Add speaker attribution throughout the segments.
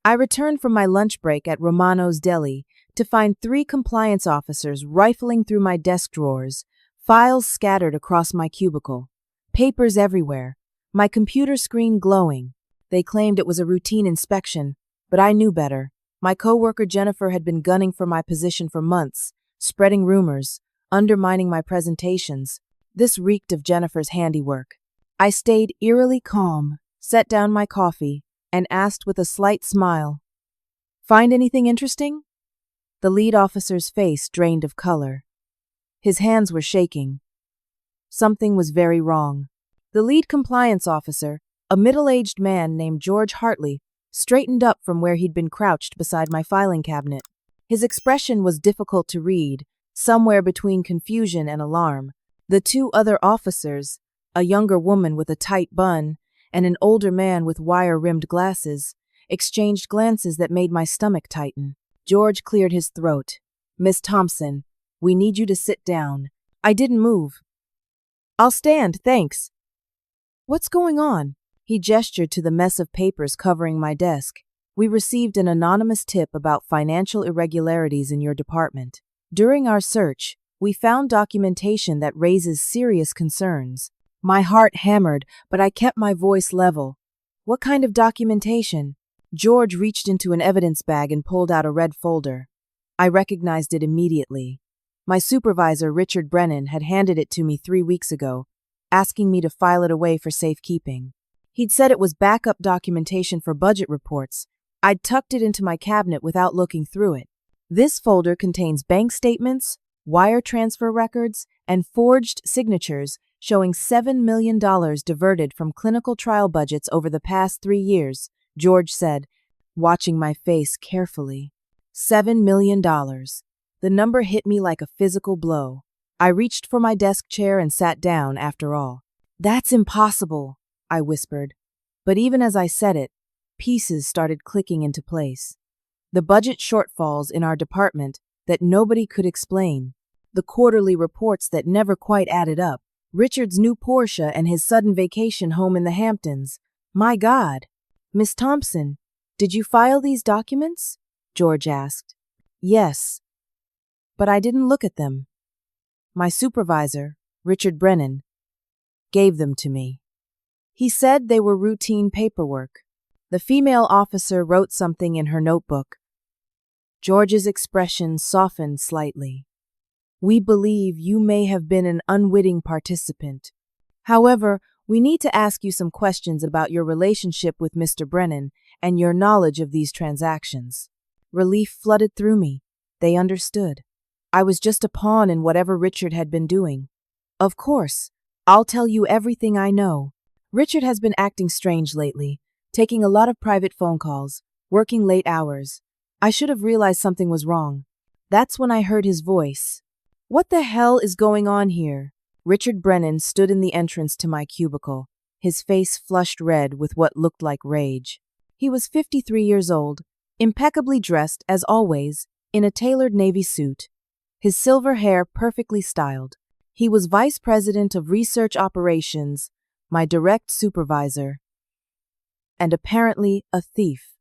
Speaker 1: I returned from my lunch break at Romano's Deli to find 3 compliance officers rifling through my desk drawers, files scattered across my cubicle, papers everywhere, my computer screen glowing. They claimed it was a routine inspection, but I knew better. My coworker Jennifer had been gunning for my position for months, spreading rumors, undermining my presentations. This reeked of Jennifer's handiwork. I stayed eerily calm, set down my coffee, and asked with a slight smile, "Find anything interesting?" The lead officer's face drained of color. His hands were shaking. Something was very wrong. The lead compliance officer, a middle-aged man named George Hartley, straightened up from where he'd been crouched beside my filing cabinet. His expression was difficult to read, somewhere between confusion and alarm. The 2 other officers, a younger woman with a tight bun and an older man with wire-rimmed glasses, exchanged glances that made my stomach tighten. George cleared his throat. "Miss Thompson, we need you to sit down." I didn't move. "I'll stand, thanks." "What's going on?" He gestured to the mess of papers covering my desk. "We received an anonymous tip about financial irregularities in your department. During our search, we found documentation that raises serious concerns." My heart hammered, but I kept my voice level. "What kind of documentation?" George reached into an evidence bag and pulled out a red folder. I recognized it immediately. My supervisor, Richard Brennan, had handed it to me 3 weeks ago, asking me to file it away for safekeeping. He'd said it was backup documentation for budget reports. I'd tucked it into my cabinet without looking through it. This folder contains bank statements, wire transfer records, and forged signatures showing $7 million diverted from clinical trial budgets over the past 3 years, George said, watching my face carefully. $7 million. The number hit me like a physical blow. I reached for my desk chair and sat down after all. "That's impossible," I whispered. But even as I said it, pieces started clicking into place. The budget shortfalls in our department that nobody could explain. The quarterly reports that never quite added up. Richard's new Porsche and his sudden vacation home in the Hamptons. My God. "Miss Thompson, did you file these documents?" George asked. "Yes. But I didn't look at them." My supervisor, Richard Brennan, gave them to me. He said they were routine paperwork. The female officer wrote something in her notebook. George's expression softened slightly. "We believe you may have been an unwitting participant. However, we need to ask you some questions about your relationship with Mr. Brennan and your knowledge of these transactions." Relief flooded through me. They understood. I was just a pawn in whatever Richard had been doing. "Of course, I'll tell you everything I know. Richard has been acting strange lately, taking a lot of private phone calls, working late hours. I should have realized something was wrong. That's when I heard his voice. What the hell is going on here?" Richard Brennan stood in the entrance to my cubicle, his face flushed red with what looked like rage. He was 53 years old, impeccably dressed, as always, in a tailored navy suit, his silver hair perfectly styled. He was vice president of research operations, my direct supervisor, and apparently a thief.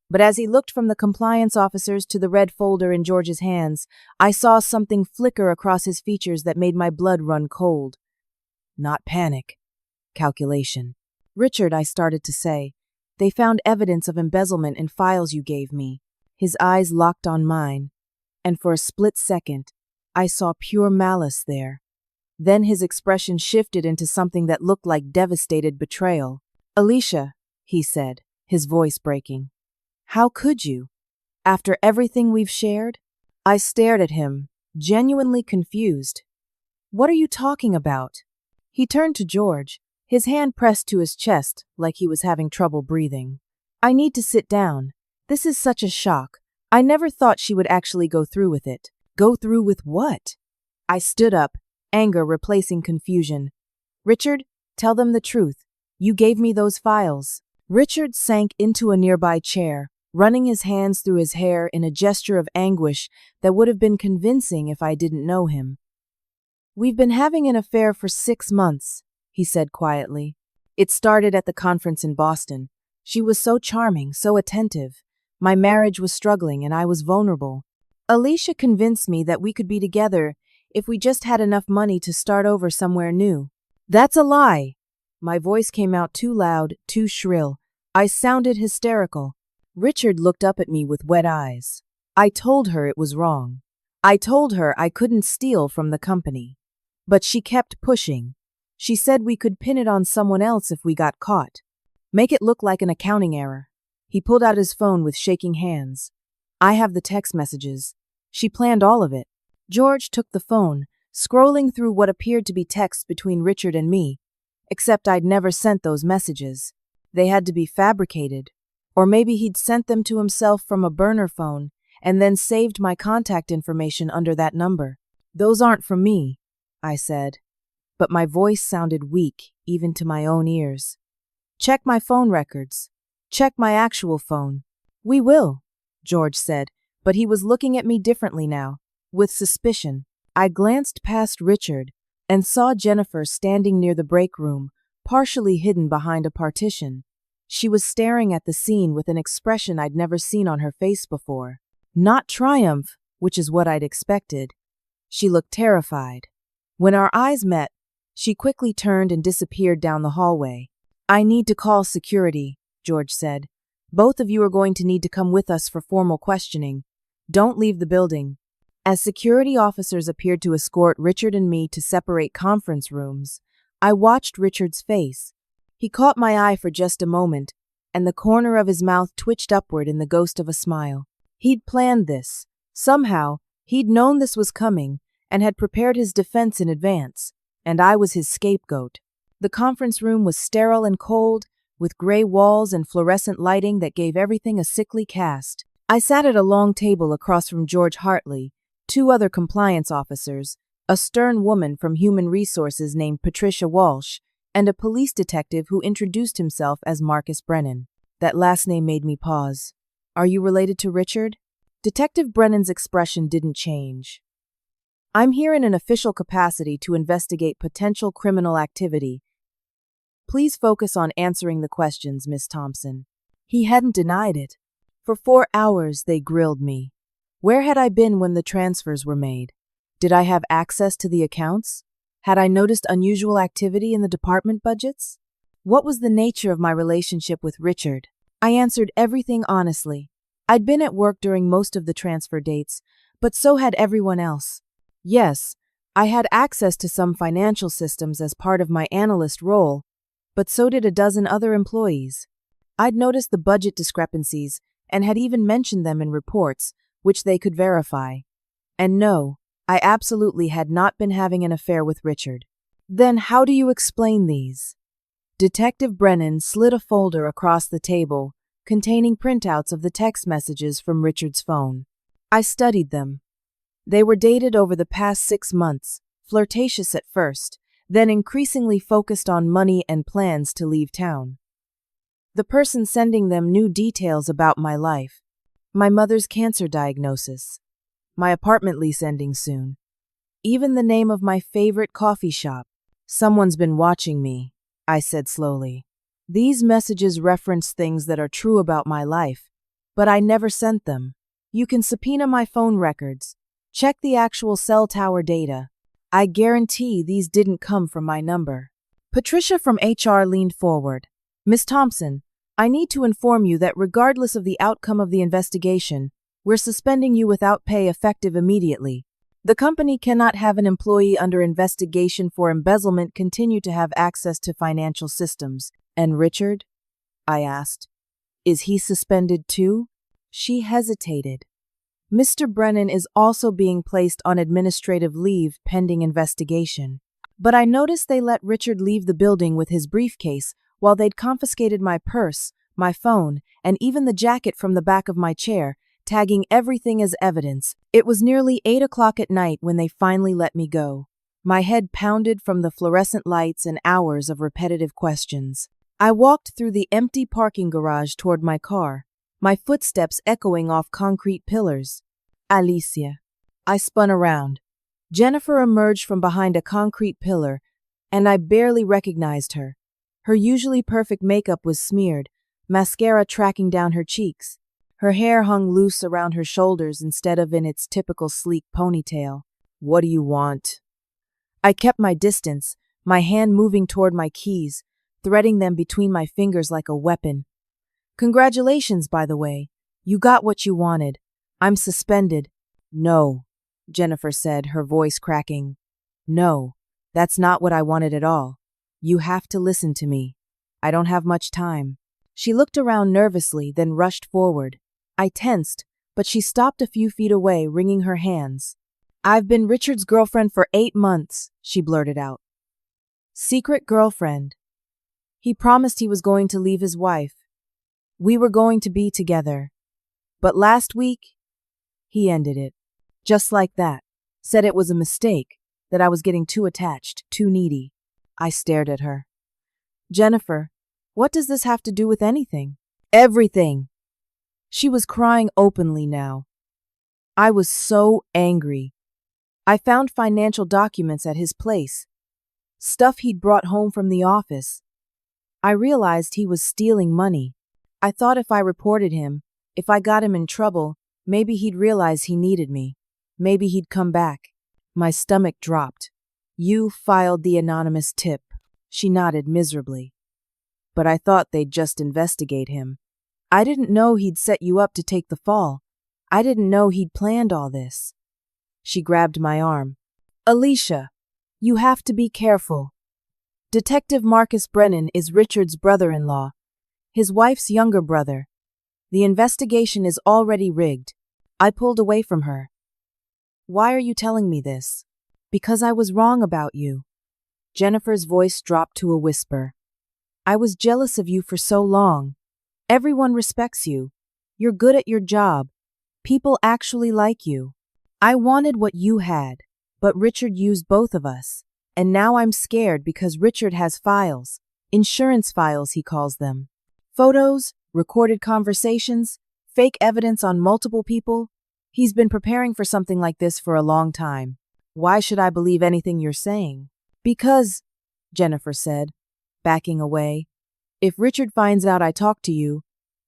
Speaker 1: But as he looked from the compliance officers to the red folder in George's hands, I saw something flicker across his features that made my blood run cold. Not panic. Calculation. "Richard," I started to say, "they found evidence of embezzlement in files you gave me." His eyes locked on mine, and for a split second, I saw pure malice there. Then his expression shifted into something that looked like devastated betrayal. "Alicia," he said, his voice breaking. "How could you? After everything we've shared?" I stared at him, genuinely confused. "What are you talking about?" He turned to George, his hand pressed to his chest like he was having trouble breathing. "I need to sit down. This is such a shock. I never thought she would actually go through with it." "Go through with what?" I stood up, anger replacing confusion. "Richard, tell them the truth. You gave me those files." Richard sank into a nearby chair, running his hands through his hair in a gesture of anguish that would have been convincing if I didn't know him. "We've been having an affair for 6 months, he said quietly. "It started at the conference in Boston. She was so charming, so attentive. My marriage was struggling and I was vulnerable. Alicia convinced me that we could be together if we just had enough money to start over somewhere new. That's a lie. My voice came out too loud, too shrill. I sounded hysterical. Richard looked up at me with wet eyes. I told her it was wrong. I told her I couldn't steal from the company. But she kept pushing. She said we could pin it on someone else if we got caught. Make it look like an accounting error. He pulled out his phone with shaking hands. I have the text messages. She planned all of it. George took the phone, scrolling through what appeared to be texts between Richard and me. Except I'd never sent those messages. They had to be fabricated. Or maybe he'd sent them to himself from a burner phone and then saved my contact information under that number. Those aren't from me, I said. But my voice sounded weak, even to my own ears. Check my phone records. Check my actual phone. We will, George said, but he was looking at me differently now, with suspicion. I glanced past Richard and saw Jennifer standing near the break room, partially hidden behind a partition. She was staring at the scene with an expression I'd never seen on her face before. Not triumph, which is what I'd expected. She looked terrified. When our eyes met, she quickly turned and disappeared down the hallway. I need to call security, George said. Both of you are going to need to come with us for formal questioning. Don't leave the building. As security officers appeared to escort Richard and me to separate conference rooms, I watched Richard's face. He caught my eye for just a moment, and the corner of his mouth twitched upward in the ghost of a smile. He'd planned this. Somehow, he'd known this was coming and had prepared his defense in advance, and I was his scapegoat. The conference room was sterile and cold, with gray walls and fluorescent lighting that gave everything a sickly cast. I sat at a long table across from George Hartley, two other compliance officers, a stern woman from Human Resources named Patricia Walsh, and a police detective who introduced himself as Marcus Brennan. That last name made me pause. Are you related to Richard? Detective Brennan's expression didn't change. I'm here in an official capacity to investigate potential criminal activity. Please focus on answering the questions, Miss Thompson. He hadn't denied it. For 4 hours, they grilled me. Where had I been when the transfers were made? Did I have access to the accounts? Had I noticed unusual activity in the department budgets? What was the nature of my relationship with Richard? I answered everything honestly. I'd been at work during most of the transfer dates, but so had everyone else. Yes, I had access to some financial systems as part of my analyst role, but so did a dozen other employees. I'd noticed the budget discrepancies and had even mentioned them in reports, which they could verify. And no, I absolutely had not been having an affair with Richard. Then how do you explain these? Detective Brennan slid a folder across the table, containing printouts of the text messages from Richard's phone. I studied them. They were dated over the past 6 months, flirtatious at first, then increasingly focused on money and plans to leave town. The person sending them knew details about my life. My mother's cancer diagnosis. My apartment lease ending soon. Even the name of my favorite coffee shop. Someone's been watching me, I said slowly. These messages reference things that are true about my life, but I never sent them. You can subpoena my phone records. Check the actual cell tower data. I guarantee these didn't come from my number. Patricia from HR leaned forward. Miss Thompson, I need to inform you that regardless of the outcome of the investigation, we're suspending you without pay effective immediately. The company cannot have an employee under investigation for embezzlement continue to have access to financial systems. And Richard? I asked. Is he suspended too? She hesitated. Mr. Brennan is also being placed on administrative leave pending investigation. But I noticed they let Richard leave the building with his briefcase while they'd confiscated my purse, my phone, and even the jacket from the back of my chair, tagging everything as evidence. It was nearly 8 o'clock at night when they finally let me go. My head pounded from the fluorescent lights and hours of repetitive questions. I walked through the empty parking garage toward my car, my footsteps echoing off concrete pillars. Alicia. I spun around. Jennifer emerged from behind a concrete pillar, and I barely recognized her. Her usually perfect makeup was smeared, mascara tracking down her cheeks. Her hair hung loose around her shoulders instead of in its typical sleek ponytail. "What do you want?" I kept my distance, my hand moving toward my keys, threading them between my fingers like a weapon. "Congratulations, by the way. You got what you wanted. I'm suspended." "No," Jennifer said, her voice cracking. "No, that's not what I wanted at all. You have to listen to me. I don't have much time." She looked around nervously, then rushed forward. I tensed, but she stopped a few feet away, wringing her hands. "I've been Richard's girlfriend for 8 months, she blurted out. "Secret girlfriend. He promised he was going to leave his wife. We were going to be together. But last week, he ended it. Just like that. Said it was a mistake, that I was getting too attached, too needy." I stared at her. "Jennifer, what does this have to do with anything?" "Everything." She was crying openly now. I was so angry. I found financial documents at his place, stuff he'd brought home from the office. I realized he was stealing money. I thought if I reported him, if I got him in trouble, maybe he'd realize he needed me. Maybe he'd come back. My stomach dropped. "You filed the anonymous tip." She nodded miserably. "But I thought they'd just investigate him. I didn't know he'd set you up to take the fall. I didn't know he'd planned all this." She grabbed my arm. "Alicia, you have to be careful. Detective Marcus Brennan is Richard's brother-in-law, his wife's younger brother. The investigation is already rigged." I pulled away from her. "Why are you telling me this?" "Because I was wrong about you." Jennifer's voice dropped to a whisper. "I was jealous of you for so long. Everyone respects you. You're good at your job. People actually like you. I wanted what you had, but Richard used both of us. And now I'm scared because Richard has files. Insurance files, he calls them. Photos, recorded conversations, fake evidence on multiple people. He's been preparing for something like this for a long time. Why should I believe anything you're saying?" "Because," Jennifer said, backing away, "if Richard finds out I talked to you,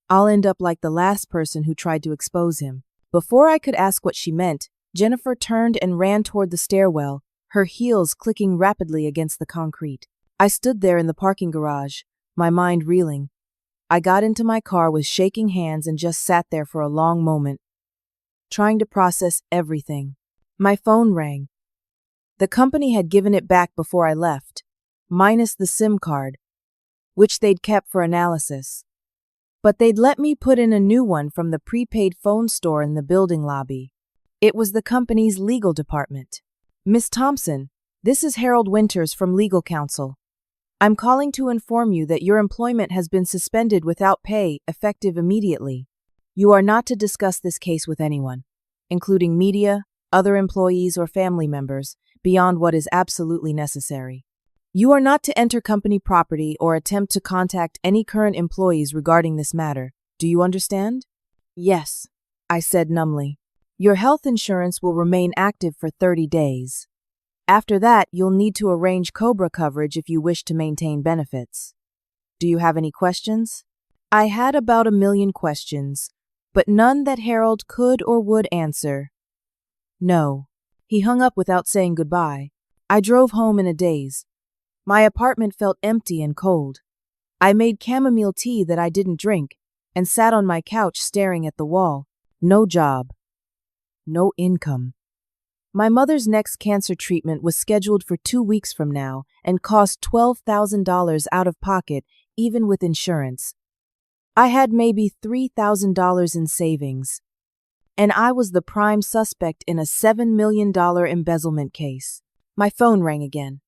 Speaker 1: I'll end up like the last person who tried to expose him." Before I could ask what she meant, Jennifer turned and ran toward the stairwell, her heels clicking rapidly against the concrete. I stood there in the parking garage, my mind reeling. I got into my car with shaking hands and just sat there for a long moment, trying to process everything. My phone rang. The company had given it back before I left, minus the SIM card, which they'd kept for analysis. But they'd let me put in a new one from the prepaid phone store in the building lobby. It was the company's legal department. "Miss Thompson, this is Harold Winters from legal counsel. I'm calling to inform you that your employment has been suspended without pay, effective immediately. You are not to discuss this case with anyone, including media, other employees, or family members, beyond what is absolutely necessary. You are not to enter company property or attempt to contact any current employees regarding this matter. Do you understand?" "Yes," I said numbly. "Your health insurance will remain active for 30 days. After that, you'll need to arrange COBRA coverage if you wish to maintain benefits. Do you have any questions?" I had about 1,000,000 questions, but none that Harold could or would answer. "No." He hung up without saying goodbye. I drove home in a daze. My apartment felt empty and cold. I made chamomile tea that I didn't drink and sat on my couch staring at the wall. No job. No income. My mother's next cancer treatment was scheduled for 2 weeks from now and cost $12,000 out of pocket, even with insurance. I had maybe $3,000 in savings, and I was the prime suspect in a $7 million embezzlement case. My phone rang again.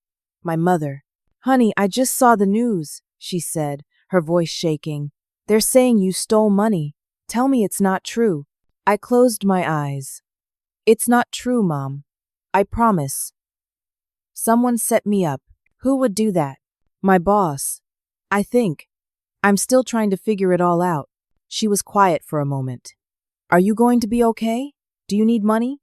Speaker 1: My mother. "Honey, I just saw the news," she said, her voice shaking. "They're saying you stole money. Tell me it's not true." I closed my eyes. "It's not true, Mom. I promise. Someone set me up. Who would do that?" "My boss. I think. I'm still trying to figure it all out." She was quiet for a moment. "Are you going to be okay? Do you need money?"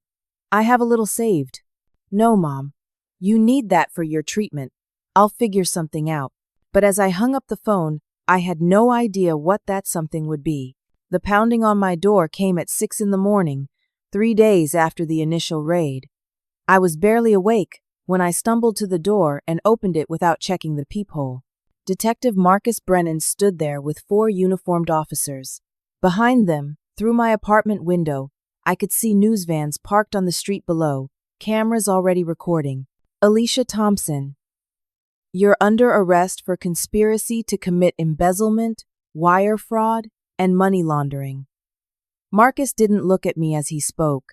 Speaker 1: "I have a little saved." "No, Mom. You need that for your treatment. I'll figure something out." But as I hung up the phone, I had no idea what that something would be. The pounding on my door came at 6 in the morning, 3 days after the initial raid. I was barely awake when I stumbled to the door and opened it without checking the peephole. Detective Marcus Brennan stood there with 4 uniformed officers. Behind them, through my apartment window, I could see news vans parked on the street below, cameras already recording. Alicia Thompson, you're under arrest for conspiracy to commit embezzlement, wire fraud, and money laundering. Marcus didn't look at me as he spoke,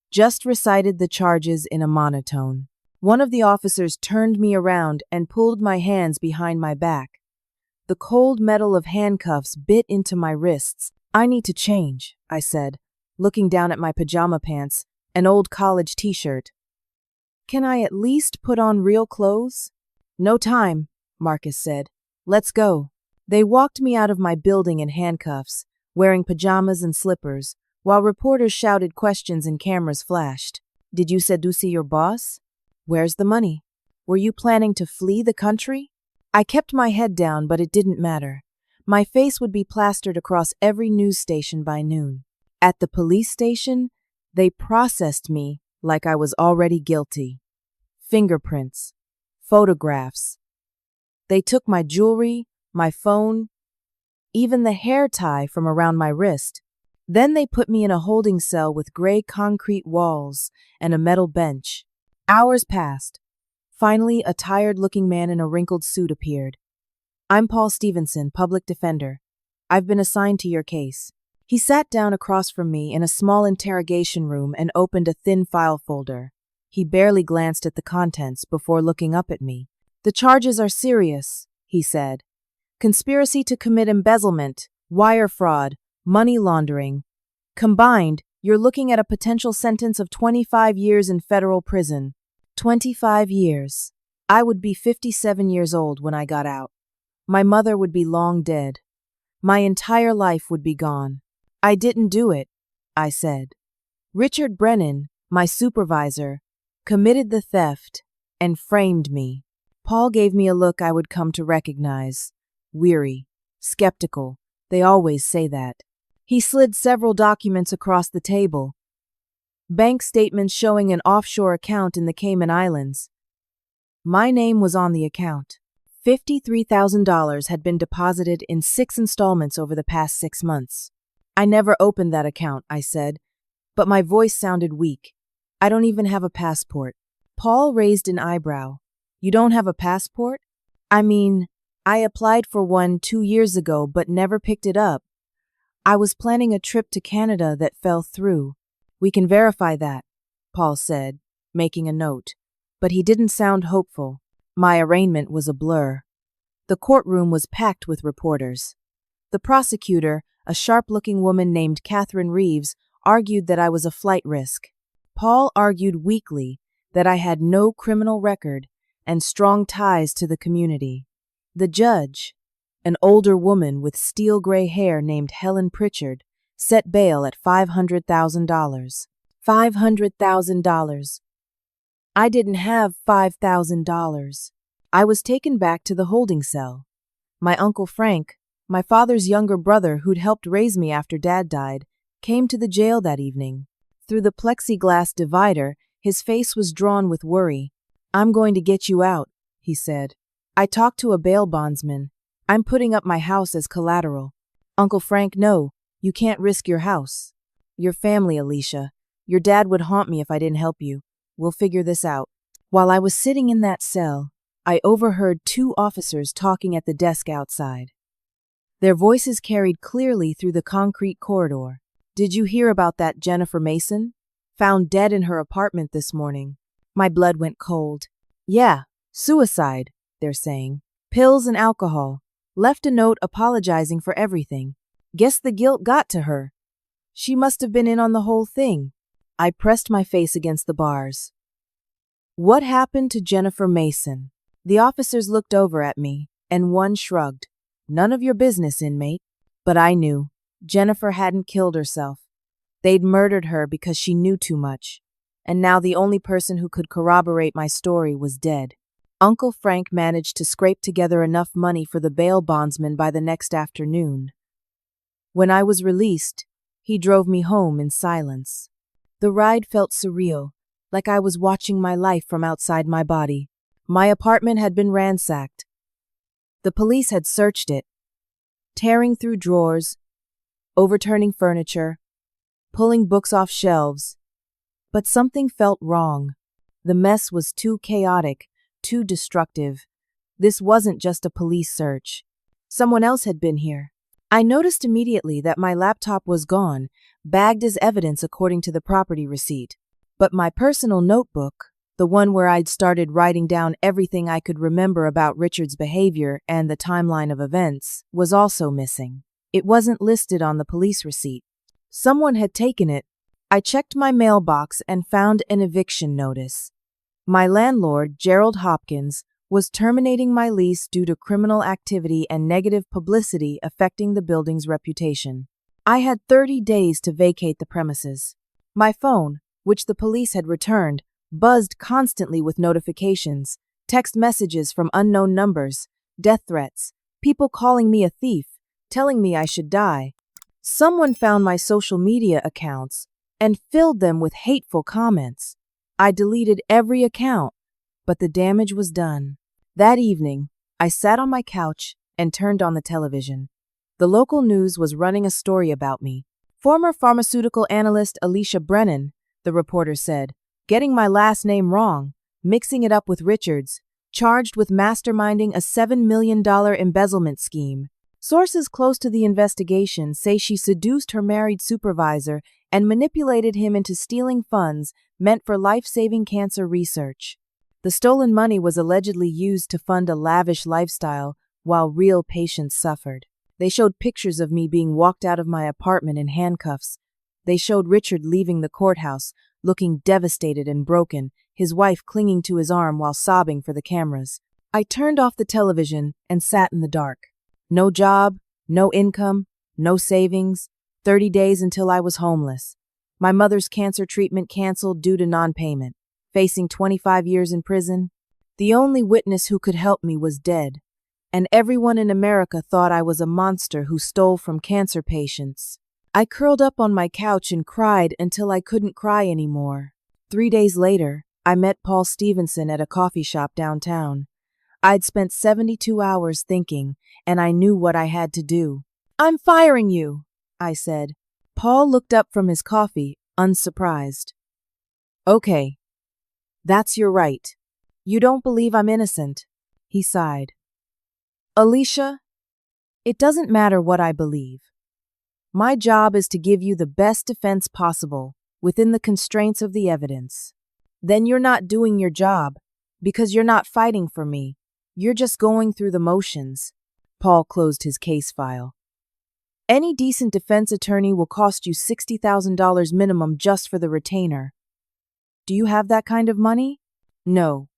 Speaker 1: just recited the charges in a monotone. One of the officers turned me around and pulled my hands behind my back. The cold metal of handcuffs bit into my wrists. I need to change, I said, looking down at my pajama pants, an old college t-shirt. Can I at least put on real clothes? No time, Marcus said. Let's go. They walked me out of my building in handcuffs, wearing pajamas and slippers, while reporters shouted questions and cameras flashed. Did you seduce your boss? Where's the money? Were you planning to flee the country? I kept my head down, but it didn't matter. My face would be plastered across every news station by noon. At the police station, they processed me like I was already guilty. Fingerprints, photographs. They took my jewelry, my phone, even the hair tie from around my wrist. Then they put me in a holding cell with gray concrete walls and a metal bench. Hours passed. Finally, a tired-looking man in a wrinkled suit appeared. I'm Paul Stevenson, public defender. I've been assigned to your case. He sat down across from me in a small interrogation room and opened a thin file folder. He barely glanced at the contents before looking up at me. The charges are serious, he said. Conspiracy to commit embezzlement, wire fraud, money laundering. Combined, you're looking at a potential sentence of 25 years in federal prison. 25 years. I would be 57 years old when I got out. My mother would be long dead. My entire life would be gone. I didn't do it, I said. Richard Brennan, my supervisor, committed the theft and framed me. Paul gave me a look I would come to recognize. Weary, skeptical. They always say that. He slid several documents across the table. Bank statements showing an offshore account in the Cayman Islands. My name was on the account. $53,000 had been deposited in 6 installments over the past 6 months. I never opened that account, I said, but my voice sounded weak. I don't even have a passport. Paul raised an eyebrow. You don't have a passport? I mean, I applied for one 2 years ago but never picked it up. I was planning a trip to Canada that fell through. We can verify that, Paul said, making a note. But he didn't sound hopeful. My arraignment was a blur. The courtroom was packed with reporters. The prosecutor, a sharp-looking woman named Catherine Reeves, argued that I was a flight risk. Paul argued weakly that I had no criminal record and strong ties to the community. The judge, an older woman with steel-gray hair named Helen Pritchard, set bail at $500,000. $500,000. I didn't have $5,000. I was taken back to the holding cell. My Uncle Frank, my father's younger brother who'd helped raise me after Dad died, came to the jail that evening. Through the plexiglass divider, his face was drawn with worry. I'm going to get you out, he said. I talked to a bail bondsman. I'm putting up my house as collateral. Uncle Frank, no, you can't risk your house. Your family, Alicia. Your dad would haunt me if I didn't help you. We'll figure this out. While I was sitting in that cell, I overheard 2 officers talking at the desk outside. Their voices carried clearly through the concrete corridor. Did you hear about that Jennifer Mason? Found dead in her apartment this morning. My blood went cold. Yeah, suicide, they're saying. Pills and alcohol. Left a note apologizing for everything. Guess the guilt got to her. She must have been in on the whole thing. I pressed my face against the bars. What happened to Jennifer Mason? The officers looked over at me, and one shrugged. None of your business, inmate. But I knew. Jennifer hadn't killed herself. They'd murdered her because she knew too much. And now the only person who could corroborate my story was dead. Uncle Frank managed to scrape together enough money for the bail bondsman by the next afternoon. When I was released, he drove me home in silence. The ride felt surreal, like I was watching my life from outside my body. My apartment had been ransacked. The police had searched it, tearing through drawers, overturning furniture, pulling books off shelves. But something felt wrong. The mess was too chaotic, too destructive. This wasn't just a police search. Someone else had been here. I noticed immediately that my laptop was gone, bagged as evidence according to the property receipt. But my personal notebook, the one where I'd started writing down everything I could remember about Richard's behavior and the timeline of events, was also missing. It wasn't listed on the police receipt. Someone had taken it. I checked my mailbox and found an eviction notice. My landlord, Gerald Hopkins, was terminating my lease due to criminal activity and negative publicity affecting the building's reputation. I had 30 days to vacate the premises. My phone, which the police had returned, buzzed constantly with notifications, text messages from unknown numbers, death threats, people calling me a thief, telling me I should die. Someone found my social media accounts and filled them with hateful comments. I deleted every account, but the damage was done. That evening, I sat on my couch and turned on the television. The local news was running a story about me. Former pharmaceutical analyst Alicia Brennan, the reporter said, getting my last name wrong, mixing it up with Richard's, charged with masterminding a $7 million embezzlement scheme. Sources close to the investigation say she seduced her married supervisor and manipulated him into stealing funds meant for life-saving cancer research. The stolen money was allegedly used to fund a lavish lifestyle while real patients suffered. They showed pictures of me being walked out of my apartment in handcuffs. They showed Richard leaving the courthouse, looking devastated and broken, his wife clinging to his arm while sobbing for the cameras. I turned off the television and sat in the dark. No job, no income, no savings, 30 days until I was homeless. My mother's cancer treatment canceled due to non-payment, facing 25 years in prison. The only witness who could help me was dead, and everyone in America thought I was a monster who stole from cancer patients. I curled up on my couch and cried until I couldn't cry anymore. 3 days later, I met Paul Stevenson at a coffee shop downtown. I'd spent 72 hours thinking, and I knew what I had to do. "I'm firing you," I said. Paul looked up from his coffee, unsurprised. "Okay, that's your right. You don't believe I'm innocent," he sighed. "Alicia, it doesn't matter what I believe. My job is to give you the best defense possible within the constraints of the evidence. Then you're not doing your job because you're not fighting for me. You're just going through the motions." Paul closed his case file. "Any decent defense attorney will cost you $60,000 minimum just for the retainer. Do you have that kind of money?" "No,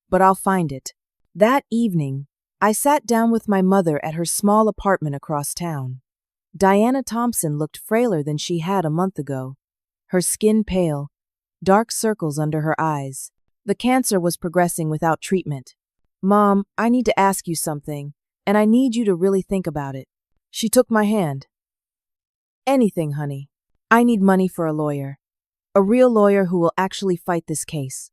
Speaker 1: but I'll find it." That evening, I sat down with my mother at her small apartment across town. Diana Thompson looked frailer than she had a month ago. Her skin pale, dark circles under her eyes. The cancer was progressing without treatment. "Mom, I need to ask you something, and I need you to really think about it." She took my hand. "Anything, honey. I need money for a lawyer. A real lawyer who will actually fight this case.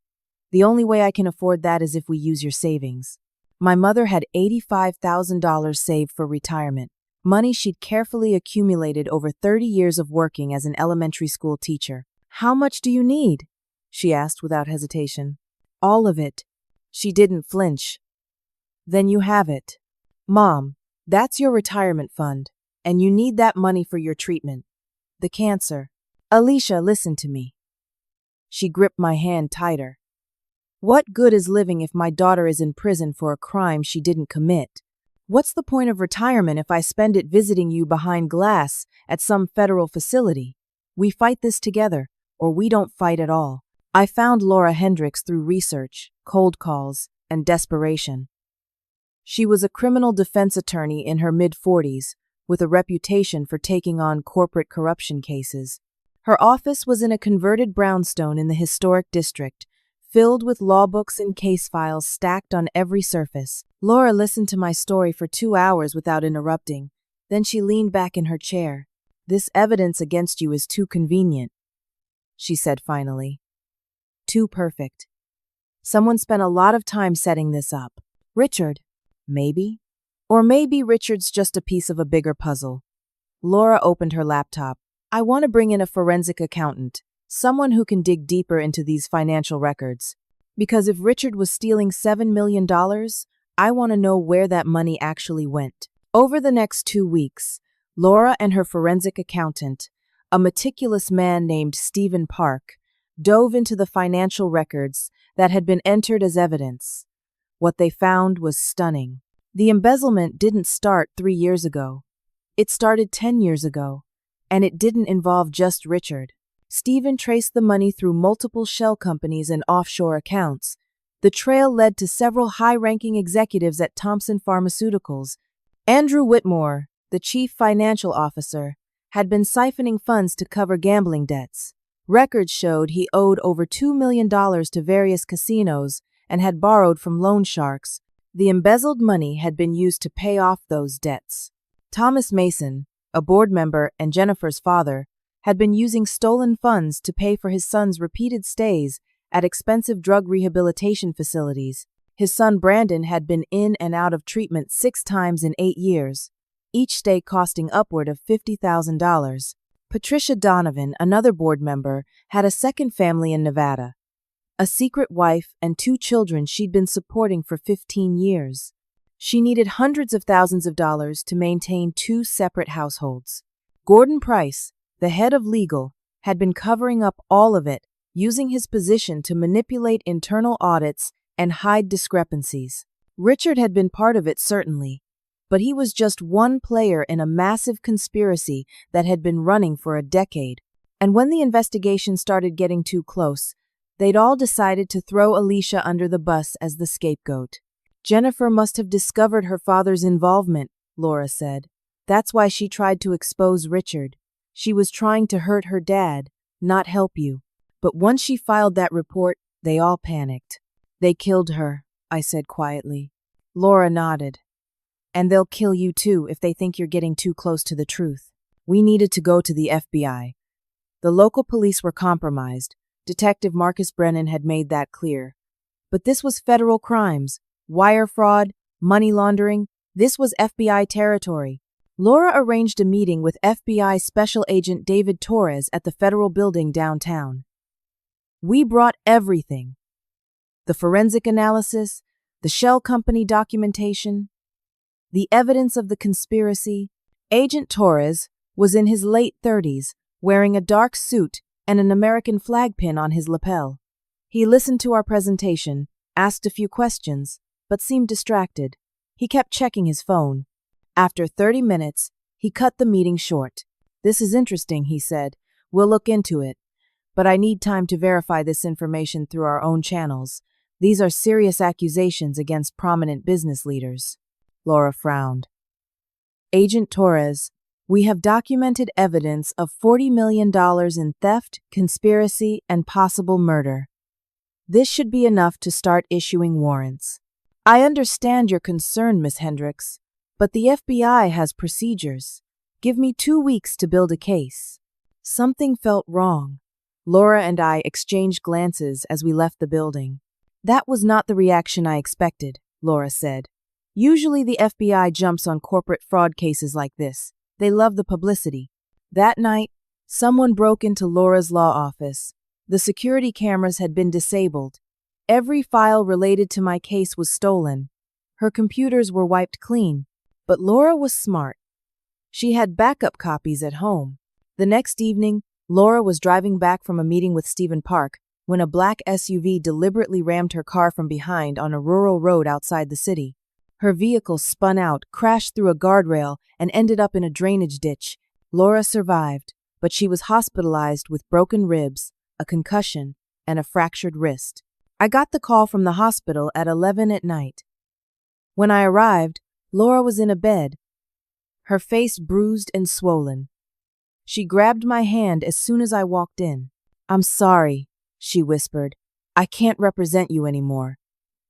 Speaker 1: The only way I can afford that is if we use your savings." My mother had $85,000 saved for retirement, money she'd carefully accumulated over 30 years of working as an elementary school teacher. "How much do you need?" she asked without hesitation. "All of it." She didn't flinch. "Then you have it. Mom, that's your retirement fund, and you need that money for your treatment. The cancer." "Alicia, listen to me." She gripped my hand tighter. "What good is living if my daughter is in prison for a crime she didn't commit? What's the point of retirement if I spend it visiting you behind glass at some federal facility? We fight this together, or we don't fight at all." I found Laura Hendricks through research, cold calls, and desperation. She was a criminal defense attorney in her mid-40s, with a reputation for taking on corporate corruption cases. Her office was in a converted brownstone in the historic district, filled with law books and case files stacked on every surface. Laura listened to my story for 2 hours without interrupting. Then she leaned back in her chair. This evidence against you is too convenient, she said finally. Too perfect. Someone spent a lot of time setting this up. Richard, maybe? Or maybe Richard's just a piece of a bigger puzzle. Laura opened her laptop. I want to bring in a forensic accountant, someone who can dig deeper into these financial records. Because if Richard was stealing $7 million, I want to know where that money actually went. Over the next 2 weeks, Laura and her forensic accountant, a meticulous man named Stephen Park, dove into the financial records that had been entered as evidence. What they found was stunning. The embezzlement didn't start 3 years ago. It started 10 years ago, and it didn't involve just Richard. Stephen traced the money through multiple shell companies and offshore accounts. The trail led to several high-ranking executives at Thompson Pharmaceuticals. Andrew Whitmore, the chief financial officer, had been siphoning funds to cover gambling debts. Records showed he owed over $2 million to various casinos and had borrowed from loan sharks. The embezzled money had been used to pay off those debts. Thomas Mason, a board member and Jennifer's father, had been using stolen funds to pay for his son's repeated stays at expensive drug rehabilitation facilities. His son Brandon had been in and out of treatment 6 times in 8 years, each stay costing upward of $50,000. Patricia Donovan, another board member, had a second family in Nevada, a secret wife and 2 children she'd been supporting for 15 years. She needed hundreds of thousands of dollars to maintain 2 separate households. Gordon Price, the head of legal, had been covering up all of it, using his position to manipulate internal audits and hide discrepancies. Richard had been part of it, certainly, but he was just one player in a massive conspiracy that had been running for a decade. And when the investigation started getting too close, they'd all decided to throw Alicia under the bus as the scapegoat. Jennifer must have discovered her father's involvement, Laura said. That's why she tried to expose Richard. She was trying to hurt her dad, not help you. But once she filed that report, they all panicked. They killed her, I said quietly. Laura nodded. And they'll kill you too if they think you're getting too close to the truth. We needed to go to the FBI. The local police were compromised. Detective Marcus Brennan had made that clear. But this was federal crimes. Wire fraud, money laundering. This was FBI territory. Laura arranged a meeting with FBI Special Agent David Torres at the federal building downtown. We brought everything. The forensic analysis, the shell company documentation, the evidence of the conspiracy. Agent Torres was in his late 30s, wearing a dark suit and an American flag pin on his lapel. He listened to our presentation, asked a few questions, but seemed distracted. He kept checking his phone. After 30 minutes, he cut the meeting short. This is interesting, he said. We'll look into it. But I need time to verify this information through our own channels. These are serious accusations against prominent business leaders. Laura frowned. Agent Torres, we have documented evidence of $40 million in theft, conspiracy, and possible murder. This should be enough to start issuing warrants. I understand your concern, Miss Hendricks, but the FBI has procedures. Give me 2 weeks to build a case. Something felt wrong. Laura and I exchanged glances as we left the building. That was not the reaction I expected, Laura said. Usually the FBI jumps on corporate fraud cases like this. They love the publicity. That night, someone broke into Laura's law office. The security cameras had been disabled. Every file related to my case was stolen. Her computers were wiped clean. But Laura was smart. She had backup copies at home. The next evening, Laura was driving back from a meeting with Stephen Park when a black SUV deliberately rammed her car from behind on a rural road outside the city. Her vehicle spun out, crashed through a guardrail, and ended up in a drainage ditch. Laura survived, but she was hospitalized with broken ribs, a concussion, and a fractured wrist. I got the call from the hospital at 11 at night. When I arrived, Laura was in a bed, her face bruised and swollen. She grabbed my hand as soon as I walked in. I'm sorry, she whispered. I can't represent you anymore.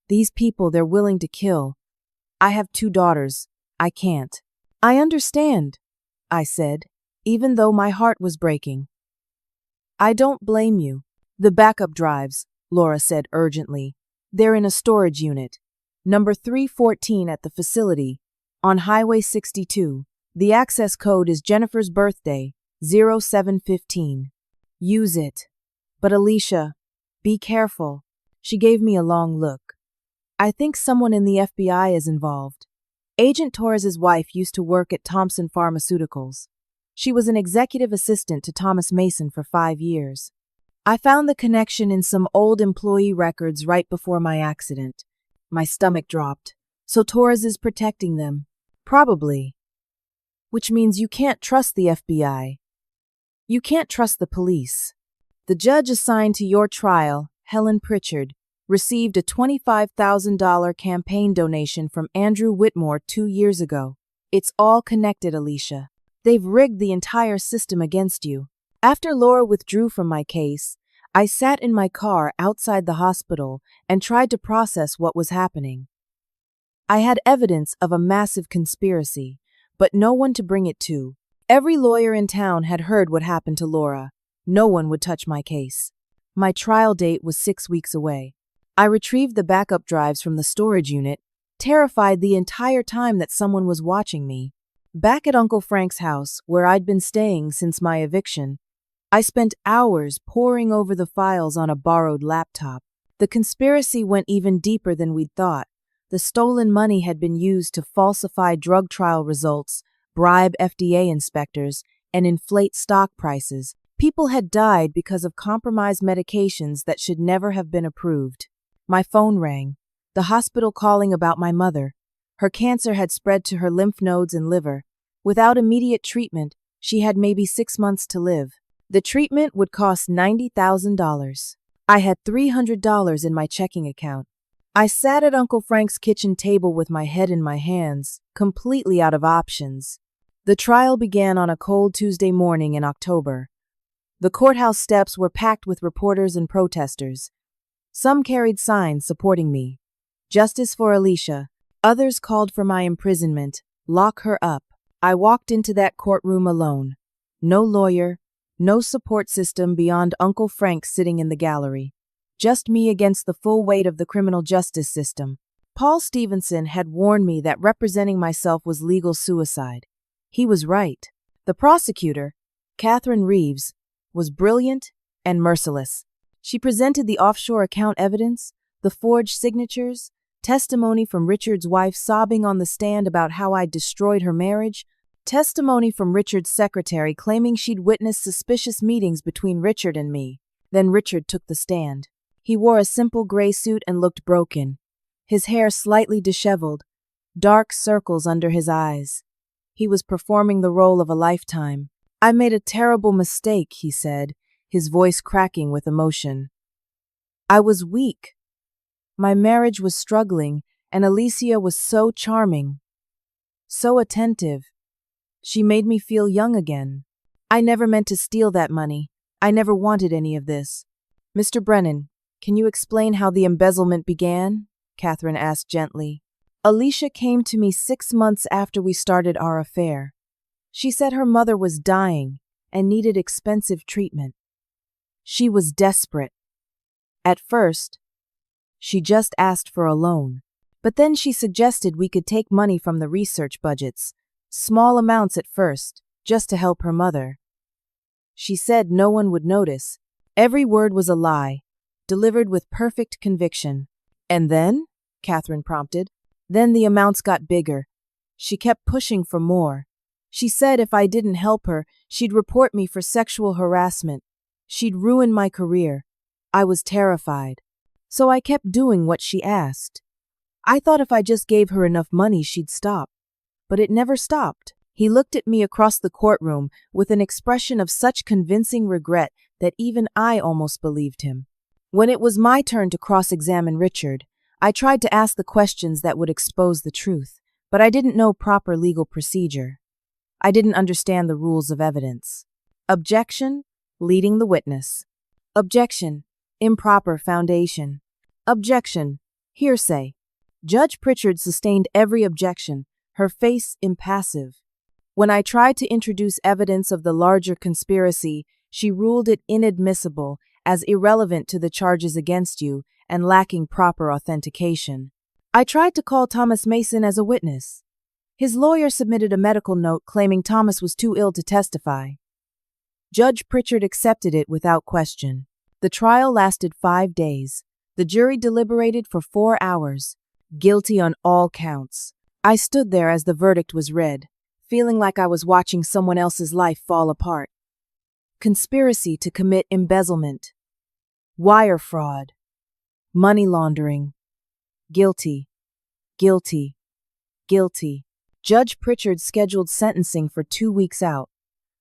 Speaker 1: These people, they're willing to kill. I have 2 daughters. I can't. I understand, I said. even though my heart was breaking. I don't blame you. The backup drives, Laura said urgently. They're in a storage unit. Number 314 at the facility, on Highway 62. The access code is Jennifer's birthday, 0715. Use it. But Alicia, be careful. She gave me a long look. I think someone in the FBI is involved. Agent Torres's wife used to work at Thompson Pharmaceuticals. She was an executive assistant to Thomas Mason for 5 years. I found the connection in some old employee records right before my accident. My stomach dropped. So Torres is protecting them. Probably. Which means you can't trust the FBI. You can't trust the police. The judge assigned to your trial, Helen Pritchard, received a $25,000 campaign donation from Andrew Whitmore 2 years ago. It's all connected, Alicia. They've rigged the entire system against you. After Laura withdrew from my case, I sat in my car outside the hospital and tried to process what was happening. I had evidence of a massive conspiracy, but no one to bring it to. Every lawyer in town had heard what happened to Laura. No one would touch my case. My trial date was 6 weeks away. I retrieved the backup drives from the storage unit, terrified the entire time that someone was watching me. Back at Uncle Frank's house, where I'd been staying since my eviction, I spent hours poring over the files on a borrowed laptop. The conspiracy went even deeper than we'd thought. The stolen money had been used to falsify drug trial results, bribe FDA inspectors, and inflate stock prices. People had died because of compromised medications that should never have been approved. My phone rang, the hospital calling about my mother. Her cancer had spread to her lymph nodes and liver. Without immediate treatment, she had maybe 6 months to live. The treatment would cost $90,000. I had $300 in my checking account. I sat at Uncle Frank's kitchen table with my head in my hands, completely out of options. The trial began on a cold Tuesday morning in October. The courthouse steps were packed with reporters and protesters. Some carried signs supporting me. Justice for Alicia. Others called for my imprisonment. Lock her up. I walked into that courtroom alone. No lawyer, no support system beyond Uncle Frank sitting in the gallery. Just me against the full weight of the criminal justice system. Paul Stevenson had warned me that representing myself was legal suicide. He was right. The prosecutor, Catherine Reeves, was brilliant and merciless. She presented the offshore account evidence, the forged signatures, testimony from Richard's wife sobbing on the stand about how I'd destroyed her marriage, testimony from Richard's secretary claiming she'd witnessed suspicious meetings between Richard and me. Then Richard took the stand. He wore a simple gray suit and looked broken. His hair slightly disheveled, dark circles under his eyes. He was performing the role of a lifetime. I made a terrible mistake, he said, his voice cracking with emotion. I was weak. My marriage was struggling, and Alicia was so charming, so attentive. She made me feel young again. I never meant to steal that money. I never wanted any of this. Mr. Brennan, can you explain how the embezzlement began? Catherine asked gently. Alicia came to me 6 months after we started our affair. She said her mother was dying and needed expensive treatment. She was desperate. At first, she just asked for a loan, but then she suggested we could take money from the research budgets, small amounts at first, just to help her mother. She said no one would notice. Every word was a lie, delivered with perfect conviction. And then? Catherine prompted. Then the amounts got bigger. She kept pushing for more. She said if I didn't help her, she'd report me for sexual harassment. She'd ruin my career. I was terrified. So I kept doing what she asked. I thought if I just gave her enough money, she'd stop. But it never stopped. He looked at me across the courtroom with an expression of such convincing regret that even I almost believed him. When it was my turn to cross-examine Richard, I tried to ask the questions that would expose the truth, but I didn't know proper legal procedure. I didn't understand the rules of evidence. Objection, leading the witness. Objection, improper foundation. Objection, hearsay. Judge Pritchard sustained every objection, her face impassive. When I tried to introduce evidence of the larger conspiracy, she ruled it inadmissible as irrelevant to the charges against you and lacking proper authentication. I tried to call Thomas Mason as a witness. His lawyer submitted a medical note claiming Thomas was too ill to testify. Judge Pritchard accepted it without question. The trial lasted 5 days. The jury deliberated for 4 hours. Guilty on all counts. I stood there as the verdict was read, feeling like I was watching someone else's life fall apart. Conspiracy to commit embezzlement. Wire fraud. Money laundering. Guilty. Guilty. Guilty. Judge Pritchard scheduled sentencing for 2 weeks out.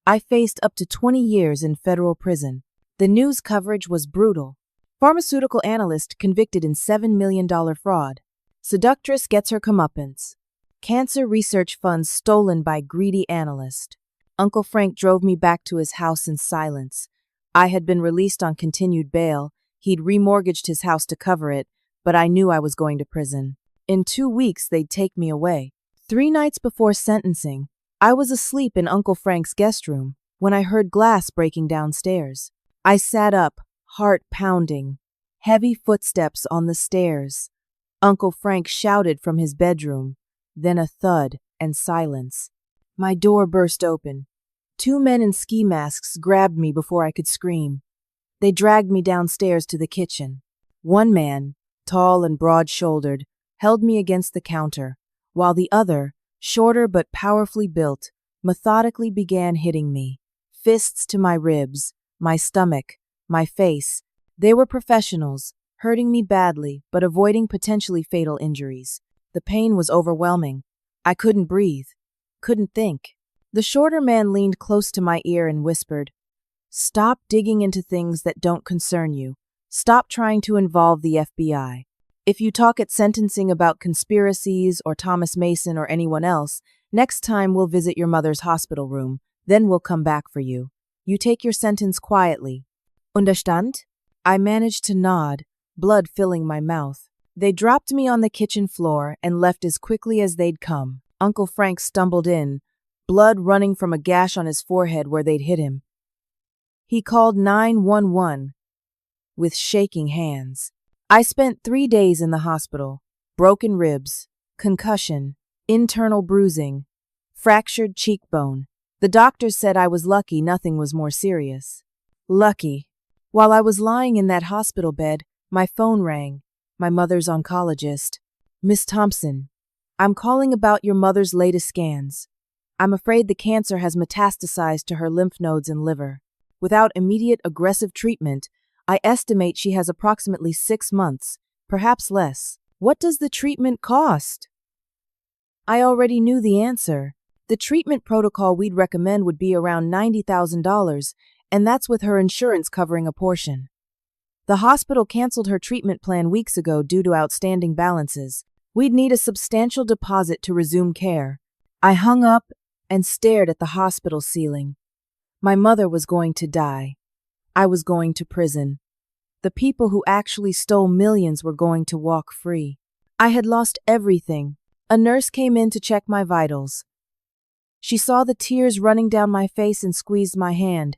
Speaker 1: I faced up to 20 years in federal prison. The news coverage was brutal. Pharmaceutical analyst convicted in $7 million fraud. Seductress gets her comeuppance. Cancer research funds stolen by greedy analyst. Uncle Frank drove me back to his house in silence. I had been released on continued bail. He'd remortgaged his house to cover it, but I knew I was going to prison. In 2 weeks, they'd take me away. 3 nights before sentencing, I was asleep in Uncle Frank's guest room when I heard glass breaking downstairs. I sat up, heart pounding. Heavy footsteps on the stairs. Uncle Frank shouted from his bedroom, then a thud and silence. My door burst open. 2 men in ski masks grabbed me before I could scream. They dragged me downstairs to the kitchen. One man, tall and broad-shouldered, held me against the counter, while the other, shorter but powerfully built, methodically began hitting me. Fists to my ribs, my stomach, my face. They were professionals, hurting me badly but avoiding potentially fatal injuries. The pain was overwhelming. I couldn't breathe, couldn't think. The shorter man leaned close to my ear and whispered, "Stop digging into things that don't concern you. Stop trying to involve the FBI. If you talk at sentencing about conspiracies or Thomas Mason or anyone else, next time we'll visit your mother's hospital room, then we'll come back for you. You take your sentence quietly. Understand?" I managed to nod, blood filling my mouth. They dropped me on the kitchen floor and left as quickly as they'd come. Uncle Frank stumbled in, blood running from a gash on his forehead where they'd hit him. He called 911 with shaking hands. I spent 3 days in the hospital. Broken ribs, concussion, internal bruising, fractured cheekbone. The doctors said I was lucky nothing was more serious. Lucky. While I was lying in that hospital bed, my phone rang. My mother's oncologist. "Miss Thompson, I'm calling about your mother's latest scans. I'm afraid the cancer has metastasized to her lymph nodes and liver. Without immediate aggressive treatment, I estimate she has approximately 6 months, perhaps less. What does the treatment cost?" I already knew the answer. The treatment protocol we'd recommend would be around $90,000, and that's with her insurance covering a portion. The hospital canceled her treatment plan weeks ago due to outstanding balances. We'd need a substantial deposit to resume care. I hung up and stared at the hospital ceiling. My mother was going to die. I was going to prison. The people who actually stole millions were going to walk free. I had lost everything. A nurse came in to check my vitals. She saw the tears running down my face and squeezed my hand.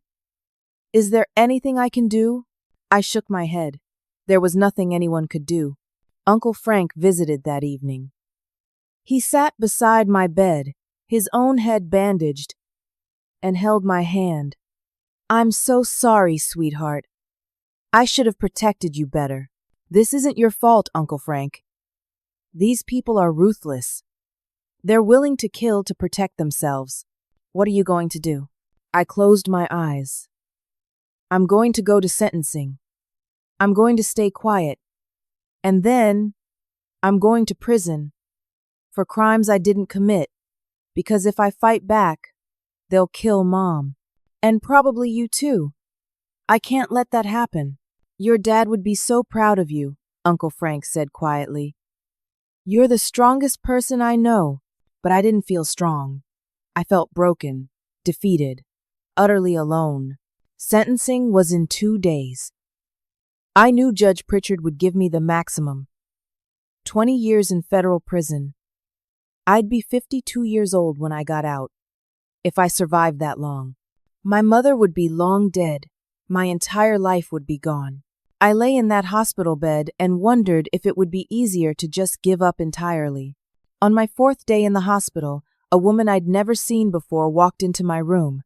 Speaker 1: "Is there anything I can do?" I shook my head. There was nothing anyone could do. Uncle Frank visited that evening. He sat beside my bed, his own head bandaged, and held my hand. "I'm so sorry, sweetheart. I should have protected you better. This isn't your fault, Uncle Frank. These people are ruthless. They're willing to kill to protect themselves. What are you going to do?" I closed my eyes. "I'm going to go to sentencing. I'm going to stay quiet. And then I'm going to prison for crimes I didn't commit, because if I fight back, they'll kill Mom. And probably you too. I can't let that happen." "Your dad would be so proud of you," Uncle Frank said quietly. "You're the strongest person I know." But I didn't feel strong. I felt broken, defeated, utterly alone. Sentencing was in 2 days. I knew Judge Pritchard would give me the maximum. 20 years in federal prison. I'd be 52 years old when I got out. if I survived that long. My mother would be long dead. My entire life would be gone. I lay in that hospital bed and wondered if it would be easier to just give up entirely. On my 4th day in the hospital, a woman I'd never seen before walked into my room.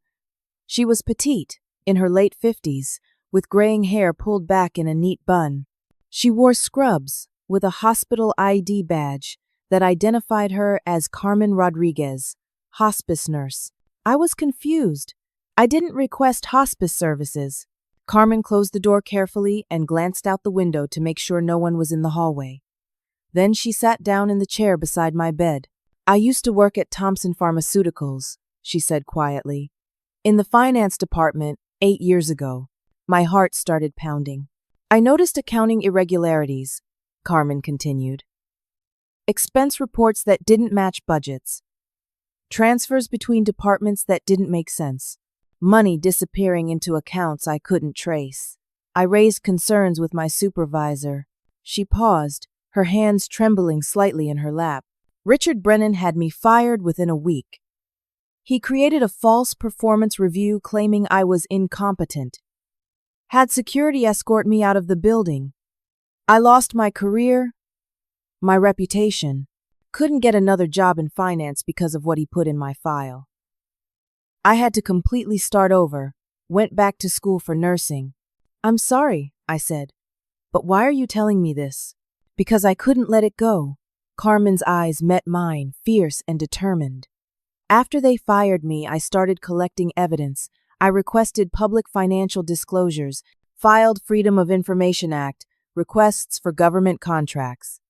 Speaker 1: She was petite, in her late 50s, with graying hair pulled back in a neat bun. She wore scrubs with a hospital ID badge that identified her as Carmen Rodriguez, hospice nurse. I was confused. I didn't request hospice services. Carmen closed the door carefully and glanced out the window to make sure no one was in the hallway. Then she sat down in the chair beside my bed. "I used to work at Thompson Pharmaceuticals," she said quietly. "In the finance department 8 years ago." My heart started pounding. "I noticed accounting irregularities," Carmen continued. "Expense reports that didn't match budgets. Transfers between departments that didn't make sense. Money disappearing into accounts I couldn't trace. I raised concerns with my supervisor." She paused, her hands trembling slightly in her lap. "Richard Brennan had me fired within a week. He created a false performance review claiming I was incompetent. Had security escort me out of the building. I lost my career, my reputation. Couldn't get another job in finance because of what he put in my file. I had to completely start over, went back to school for nursing." "I'm sorry," I said. "But why are you telling me this?" "Because I couldn't let it go." Carmen's eyes met mine, fierce and determined. "After they fired me, I started collecting evidence. I requested public financial disclosures, filed Freedom of Information Act, requests for government contracts.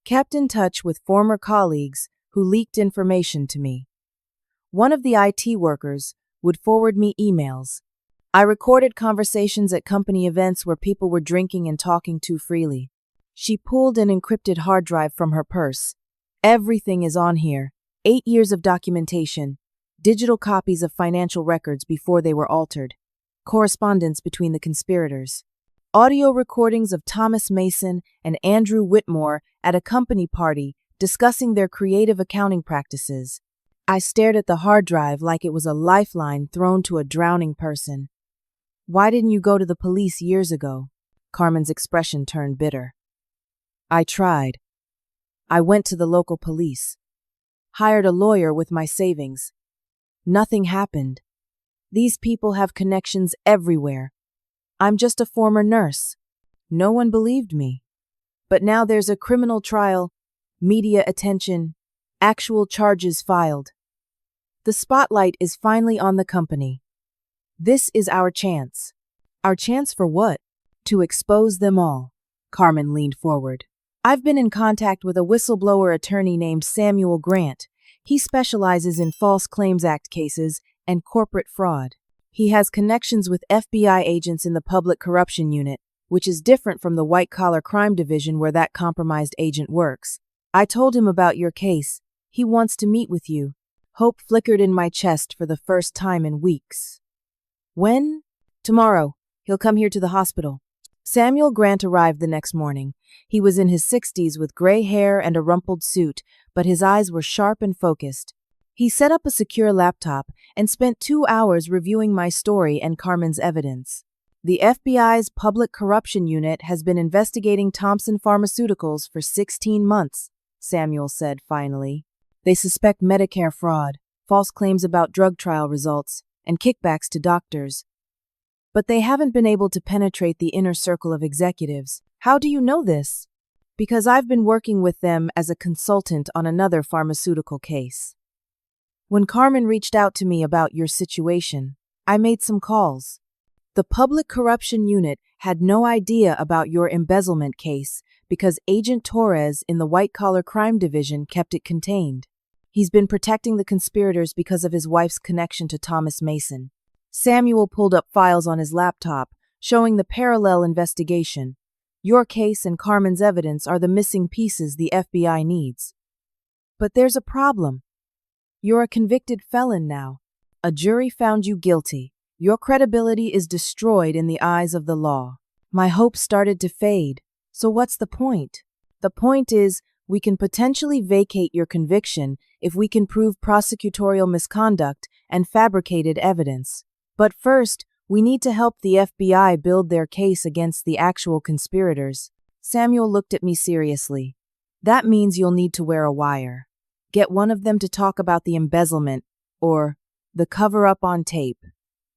Speaker 1: Kept in touch with former colleagues who leaked information to me. One of the IT workers would forward me emails. I recorded conversations at company events where people were drinking and talking too freely." She pulled an encrypted hard drive from her purse. "Everything is on here. 8 years of documentation, digital copies of financial records before they were altered, correspondence between the conspirators, audio recordings of Thomas Mason and Andrew Whitmore at a company party discussing their creative accounting practices." I stared at the hard drive like it was a lifeline thrown to a drowning person. "Why didn't you go to the police years ago?" Carmen's expression turned bitter. "I tried. I went to the local police. Hired a lawyer with my savings. Nothing happened. These people have connections everywhere. I'm just a former nurse. No one believed me. But now there's a criminal trial, media attention, actual charges filed. The spotlight is finally on the company. This is our chance." "Our chance for what?" "To expose them all." Carmen leaned forward. "I've been in contact with a whistleblower attorney named Samuel Grant. He specializes in False Claims Act cases and corporate fraud. He has connections with FBI agents in the Public Corruption Unit, which is different from the White-Collar Crime Division where that compromised agent works. I told him about your case. He wants to meet with you." Hope flickered in my chest for the first time in weeks. "When?" "Tomorrow. He'll come here to the hospital." Samuel Grant arrived the next morning. He was in his 60s with gray hair and a rumpled suit, but his eyes were sharp and focused. He set up a secure laptop and spent 2 hours reviewing my story and Carmen's evidence. "The FBI's Public Corruption Unit has been investigating Thompson Pharmaceuticals for 16 months, Samuel said finally. "They suspect Medicare fraud, false claims about drug trial results, and kickbacks to doctors. But they haven't been able to penetrate the inner circle of executives." "How do you know this?" "Because I've been working with them as a consultant on another pharmaceutical case. When Carmen reached out to me about your situation, I made some calls. The Public Corruption Unit had no idea about your embezzlement case because Agent Torres in the White-Collar Crime Division kept it contained. He's been protecting the conspirators because of his wife's connection to Thomas Mason." Samuel pulled up files on his laptop, showing the parallel investigation. "Your case and Carmen's evidence are the missing pieces the FBI needs. But there's a problem. You're a convicted felon now. A jury found you guilty. Your credibility is destroyed in the eyes of the law." My hope started to fade. "So what's the point?" "The point is, we can potentially vacate your conviction if we can prove prosecutorial misconduct and fabricated evidence. But first, we need to help the FBI build their case against the actual conspirators. Samuel looked at me seriously. That means you'll need to wear a wire. Get one of them to talk about the embezzlement, or the cover-up on tape.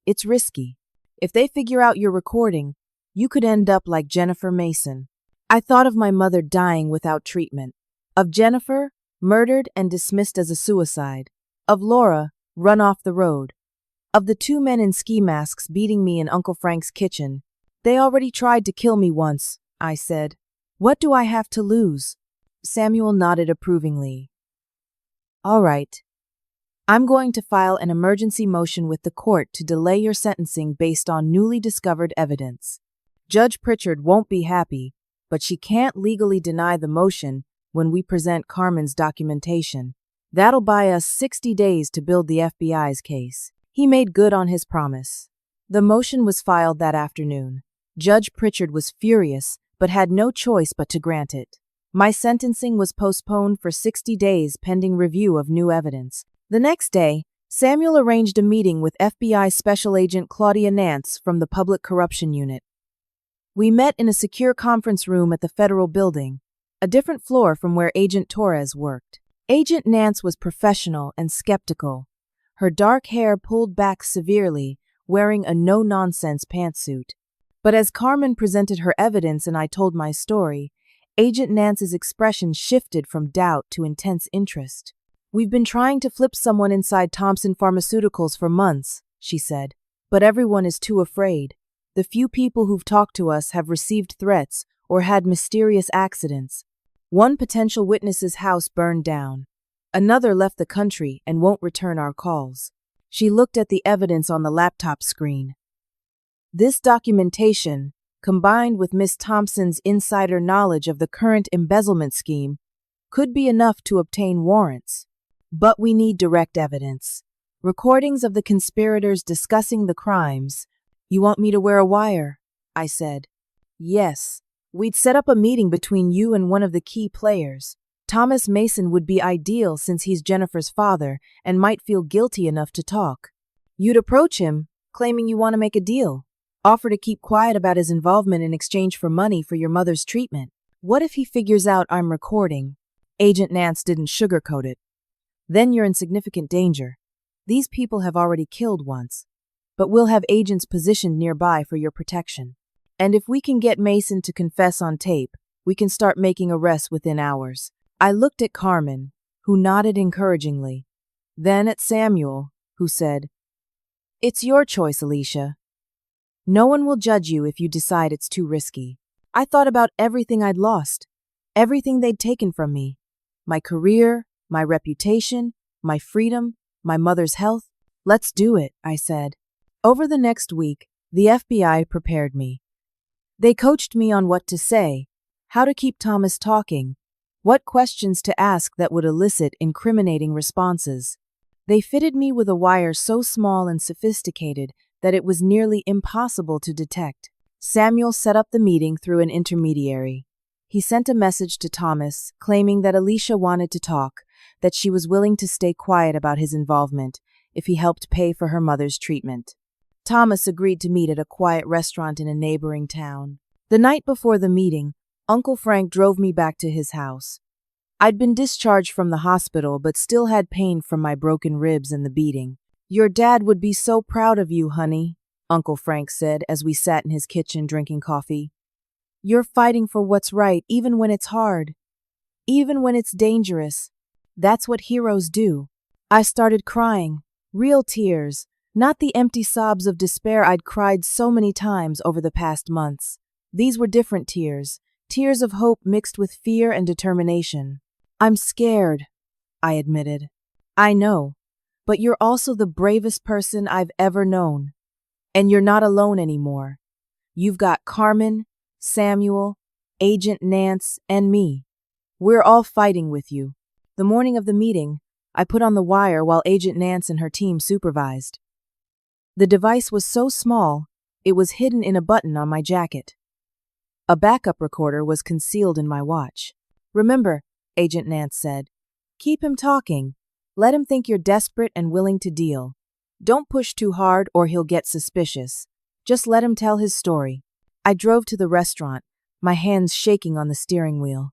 Speaker 1: It's risky. If they figure out you're recording, you could end up like Jennifer Mason. I thought of my mother dying without treatment. Of Jennifer, murdered and dismissed as a suicide. Of Laura, run off the road. Of the two men in ski masks beating me in Uncle Frank's kitchen. They already tried to kill me once, I said. What do I have to lose? Samuel nodded approvingly. All right. I'm going to file an emergency motion with the court to delay your sentencing based on newly discovered evidence. Judge Pritchard won't be happy, but she can't legally deny the motion when we present Carmen's documentation. That'll buy us 60 days to build the FBI's case. He made good on his promise. The motion was filed that afternoon. Judge Pritchard was furious, but had no choice but to grant it. My sentencing was postponed for 60 days pending review of new evidence. The next day, Samuel arranged a meeting with FBI Special Agent Claudia Nance from the Public Corruption Unit. We met in a secure conference room at the federal building, a different floor from where Agent Torres worked. Agent Nance was professional and skeptical, her dark hair pulled back severely, wearing a no-nonsense pantsuit. But as Carmen presented her evidence and I told my story, Agent Nance's expression shifted from doubt to intense interest. We've been trying to flip someone inside Thompson Pharmaceuticals for months, she said, but everyone is too afraid. The few people who've talked to us have received threats or had mysterious accidents. One potential witness's house burned down. Another left the country and won't return our calls. She looked at the evidence on the laptop screen. This documentation, combined with Miss Thompson's insider knowledge of the current embezzlement scheme, could be enough to obtain warrants. But we need direct evidence. Recordings of the conspirators discussing the crimes. You want me to wear a wire? I said. Yes. We'd set up a meeting between you and one of the key players. Thomas Mason would be ideal since he's Jennifer's father and might feel guilty enough to talk. You'd approach him, claiming you want to make a deal. Offer to keep quiet about his involvement in exchange for money for your mother's treatment. What if he figures out I'm recording? Agent Nance didn't sugarcoat it. Then you're in significant danger. These people have already killed once, but we'll have agents positioned nearby for your protection. And if we can get Mason to confess on tape, we can start making arrests within hours. I looked at Carmen, who nodded encouragingly. Then at Samuel, who said, It's your choice, Alicia. No one will judge you if you decide it's too risky. I thought about everything I'd lost, everything they'd taken from me. My career, my reputation, my freedom, my mother's health. Let's do it, I said. Over the next week, the FBI prepared me. They coached me on what to say, how to keep Thomas talking, what questions to ask that would elicit incriminating responses. They fitted me with a wire so small and sophisticated that it was nearly impossible to detect. Samuel set up the meeting through an intermediary. He sent a message to Thomas, claiming that Alicia wanted to talk, that she was willing to stay quiet about his involvement if he helped pay for her mother's treatment. Thomas agreed to meet at a quiet restaurant in a neighboring town. The night before the meeting, Uncle Frank drove me back to his house. I'd been discharged from the hospital but still had pain from my broken ribs and the beating. Your dad would be so proud of you, honey, Uncle Frank said as we sat in his kitchen drinking coffee. You're fighting for what's right even when it's hard, even when it's dangerous. That's what heroes do. I started crying, real tears, not the empty sobs of despair I'd cried so many times over the past months. These were different tears, tears of hope mixed with fear and determination. I'm scared, I admitted. I know, but you're also the bravest person I've ever known. And you're not alone anymore. You've got Carmen, Samuel, Agent Nance, and me. We're all fighting with you. The morning of the meeting, I put on the wire while Agent Nance and her team supervised. The device was so small, it was hidden in a button on my jacket. A backup recorder was concealed in my watch. Remember, Agent Nance said, keep him talking. Let him think you're desperate and willing to deal. Don't push too hard or he'll get suspicious. Just let him tell his story. I drove to the restaurant, my hands shaking on the steering wheel.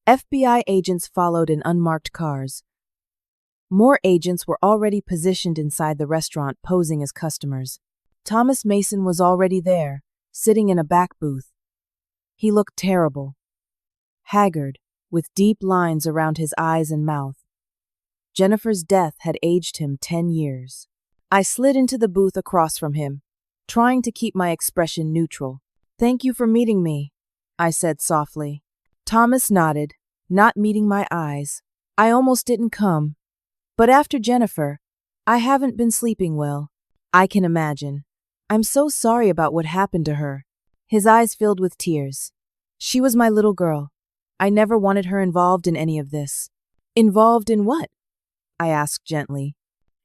Speaker 1: FBI agents followed in unmarked cars. More agents were already positioned inside the restaurant, posing as customers. Thomas Mason was already there, sitting in a back booth. He looked terrible, haggard, with deep lines around his eyes and mouth. Jennifer's death had aged him 10 years. I slid into the booth across from him, trying to keep my expression neutral. "Thank you for meeting me," I said softly. Thomas nodded, not meeting my eyes. "I almost didn't come. But after Jennifer, I haven't been sleeping well." "I can imagine. I'm so sorry about what happened to her." His eyes filled with tears. "She was my little girl. I never wanted her involved in any of this." "Involved in what?" I asked gently.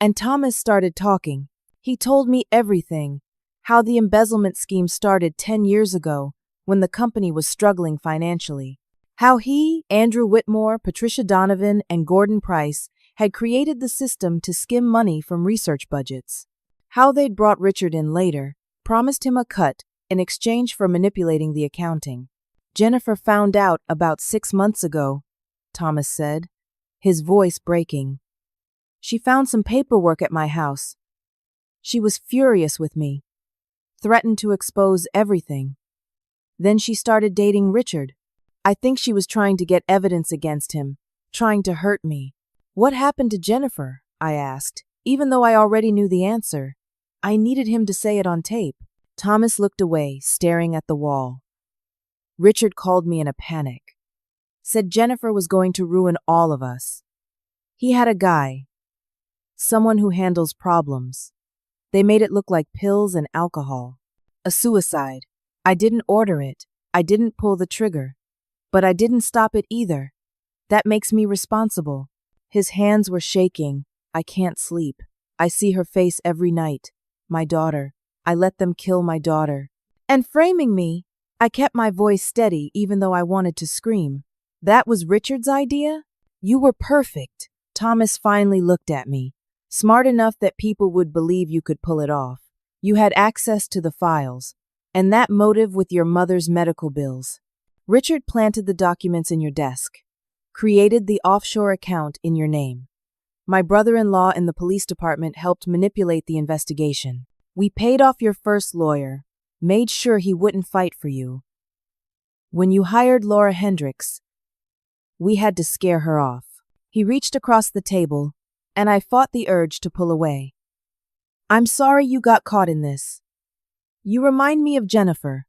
Speaker 1: And Thomas started talking. He told me everything, how the embezzlement scheme started 10 years ago when the company was struggling financially. How he, Andrew Whitmore, Patricia Donovan, and Gordon Price had created the system to skim money from research budgets. How they'd brought Richard in later, promised him a cut in exchange for manipulating the accounting. "Jennifer found out about 6 months ago," Thomas said, his voice breaking. "She found some paperwork at my house. She was furious with me, threatened to expose everything. Then she started dating Richard. I think she was trying to get evidence against him, trying to hurt me." "What happened to Jennifer?" I asked, even though I already knew the answer. I needed him to say it on tape. Thomas looked away, staring at the wall. "Richard called me in a panic. Said Jennifer was going to ruin all of us. He had a guy, someone who handles problems. They made it look like pills and alcohol. A suicide. I didn't order it. I didn't pull the trigger. But I didn't stop it either. That makes me responsible." His hands were shaking. "I can't sleep. I see her face every night. My daughter. I let them kill my daughter. And framing me." I kept my voice steady even though I wanted to scream. "That was Richard's idea? You were perfect." Thomas finally looked at me. "Smart enough that people would believe you could pull it off. You had access to the files. And that motive with your mother's medical bills. Richard planted the documents in your desk. Created the offshore account in your name. My brother-in-law in the police department helped manipulate the investigation. We paid off your first lawyer, made sure he wouldn't fight for you. When you hired Laura Hendricks, we had to scare her off." He reached across the table, and I fought the urge to pull away. "I'm sorry you got caught in this. You remind me of Jennifer.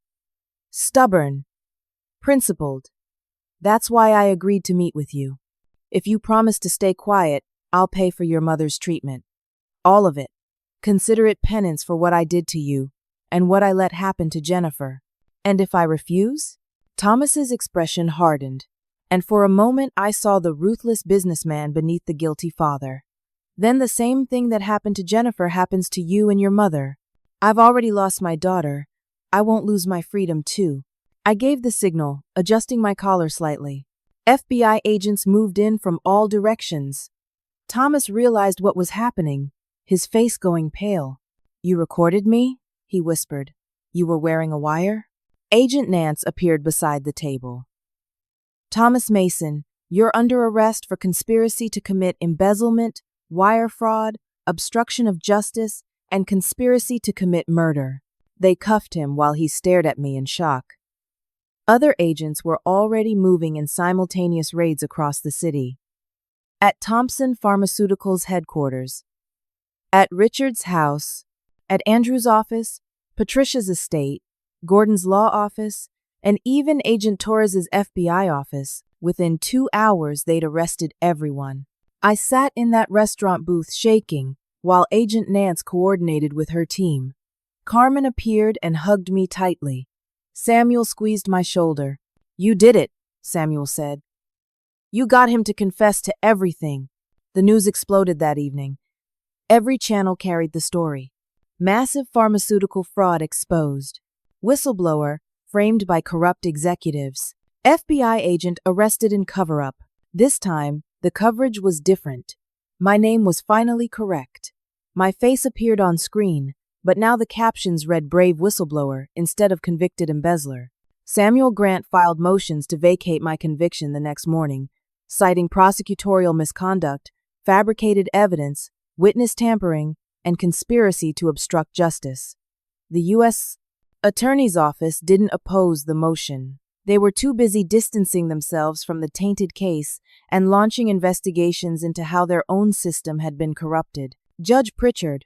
Speaker 1: Stubborn, principled. That's why I agreed to meet with you. If you promise to stay quiet, I'll pay for your mother's treatment. All of it. Consider it penance for what I did to you and what I let happen to Jennifer. And if I refuse?" Thomas's expression hardened, and for a moment I saw the ruthless businessman beneath the guilty father. "Then the same thing that happened to Jennifer happens to you and your mother. I've already lost my daughter. I won't lose my freedom too." I gave the signal, adjusting my collar slightly. FBI agents moved in from all directions. Thomas realized what was happening, his face going pale. "You recorded me?" he whispered. "You were wearing a wire?" Agent Nance appeared beside the table. "Thomas Mason, you're under arrest for conspiracy to commit embezzlement, wire fraud, obstruction of justice, and conspiracy to commit murder." They cuffed him while he stared at me in shock. Other agents were already moving in simultaneous raids across the city. At Thompson Pharmaceuticals headquarters, at Richard's house, at Andrew's office, Patricia's estate, Gordon's law office, and even Agent Torres's FBI office. Within 2 hours, they'd arrested everyone. I sat in that restaurant booth shaking, while Agent Nance coordinated with her team. Carmen appeared and hugged me tightly. Samuel squeezed my shoulder. "You did it," Samuel said. "You got him to confess to everything." The news exploded that evening. Every channel carried the story. Massive pharmaceutical fraud exposed. Whistleblower framed by corrupt executives. FBI agent arrested in cover-up. This time, the coverage was different. My name was finally correct. My face appeared on screen, but now the captions read brave whistleblower instead of convicted embezzler. Samuel Grant filed motions to vacate my conviction the next morning, citing prosecutorial misconduct, fabricated evidence, witness tampering, and conspiracy to obstruct justice. The U.S. Attorney's Office didn't oppose the motion. They were too busy distancing themselves from the tainted case and launching investigations into how their own system had been corrupted. Judge Pritchard,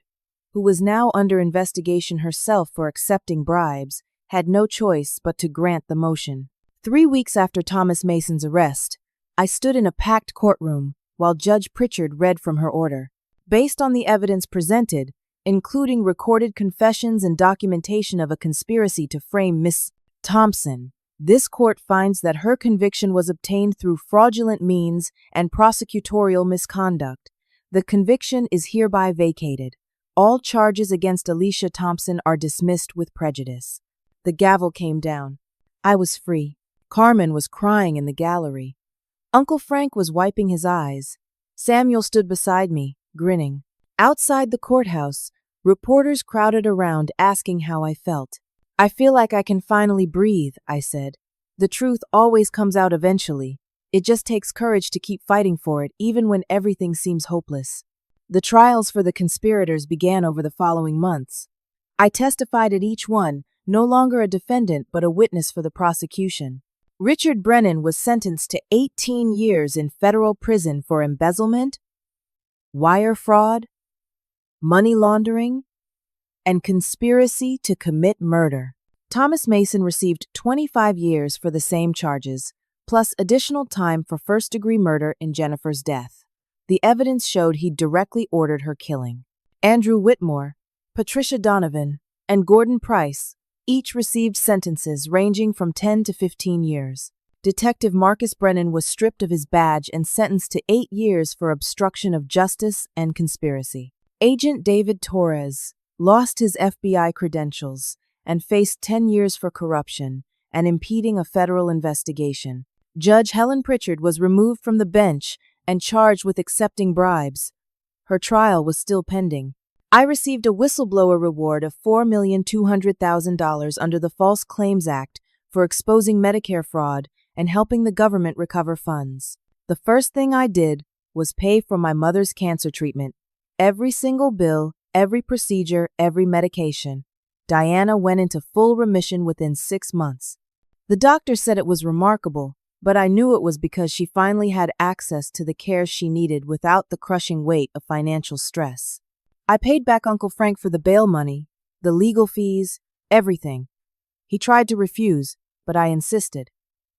Speaker 1: who was now under investigation herself for accepting bribes, had no choice but to grant the motion. 3 weeks after Thomas Mason's arrest, I stood in a packed courtroom while Judge Pritchard read from her order. Based on the evidence presented, including recorded confessions and documentation of a conspiracy to frame Miss Thompson, this court finds that her conviction was obtained through fraudulent means and prosecutorial misconduct. The conviction is hereby vacated. All charges against Alicia Thompson are dismissed with prejudice. The gavel came down. I was free. Carmen was crying in the gallery. Uncle Frank was wiping his eyes. Samuel stood beside me, grinning. Outside the courthouse, reporters crowded around asking how I felt. I feel like I can finally breathe, I said. The truth always comes out eventually. It just takes courage to keep fighting for it, even when everything seems hopeless. The trials for the conspirators began over the following months. I testified at each one, no longer a defendant but a witness for the prosecution. Richard Brennan was sentenced to 18 years in federal prison for embezzlement, wire fraud, money laundering, and conspiracy to commit murder. Thomas Mason received 25 years for the same charges, plus additional time for first-degree murder in Jennifer's death. The evidence showed he directly ordered her killing. Andrew Whitmore, Patricia Donovan, and Gordon Price each received sentences ranging from 10 to 15 years. Detective Marcus Brennan was stripped of his badge and sentenced to 8 years for obstruction of justice and conspiracy. Agent David Torres lost his FBI credentials and faced 10 years for corruption and impeding a federal investigation. Judge Helen Pritchard was removed from the bench and charged with accepting bribes. Her trial was still pending. I received a whistleblower reward of $4,200,000 under the False Claims Act for exposing Medicare fraud and helping the government recover funds. The first thing I did was pay for my mother's cancer treatment. Every single bill, every procedure, every medication. Diana went into full remission within 6 months. The doctor said it was remarkable, but I knew it was because she finally had access to the care she needed without the crushing weight of financial stress. I paid back Uncle Frank for the bail money, the legal fees, everything. He tried to refuse, but I insisted.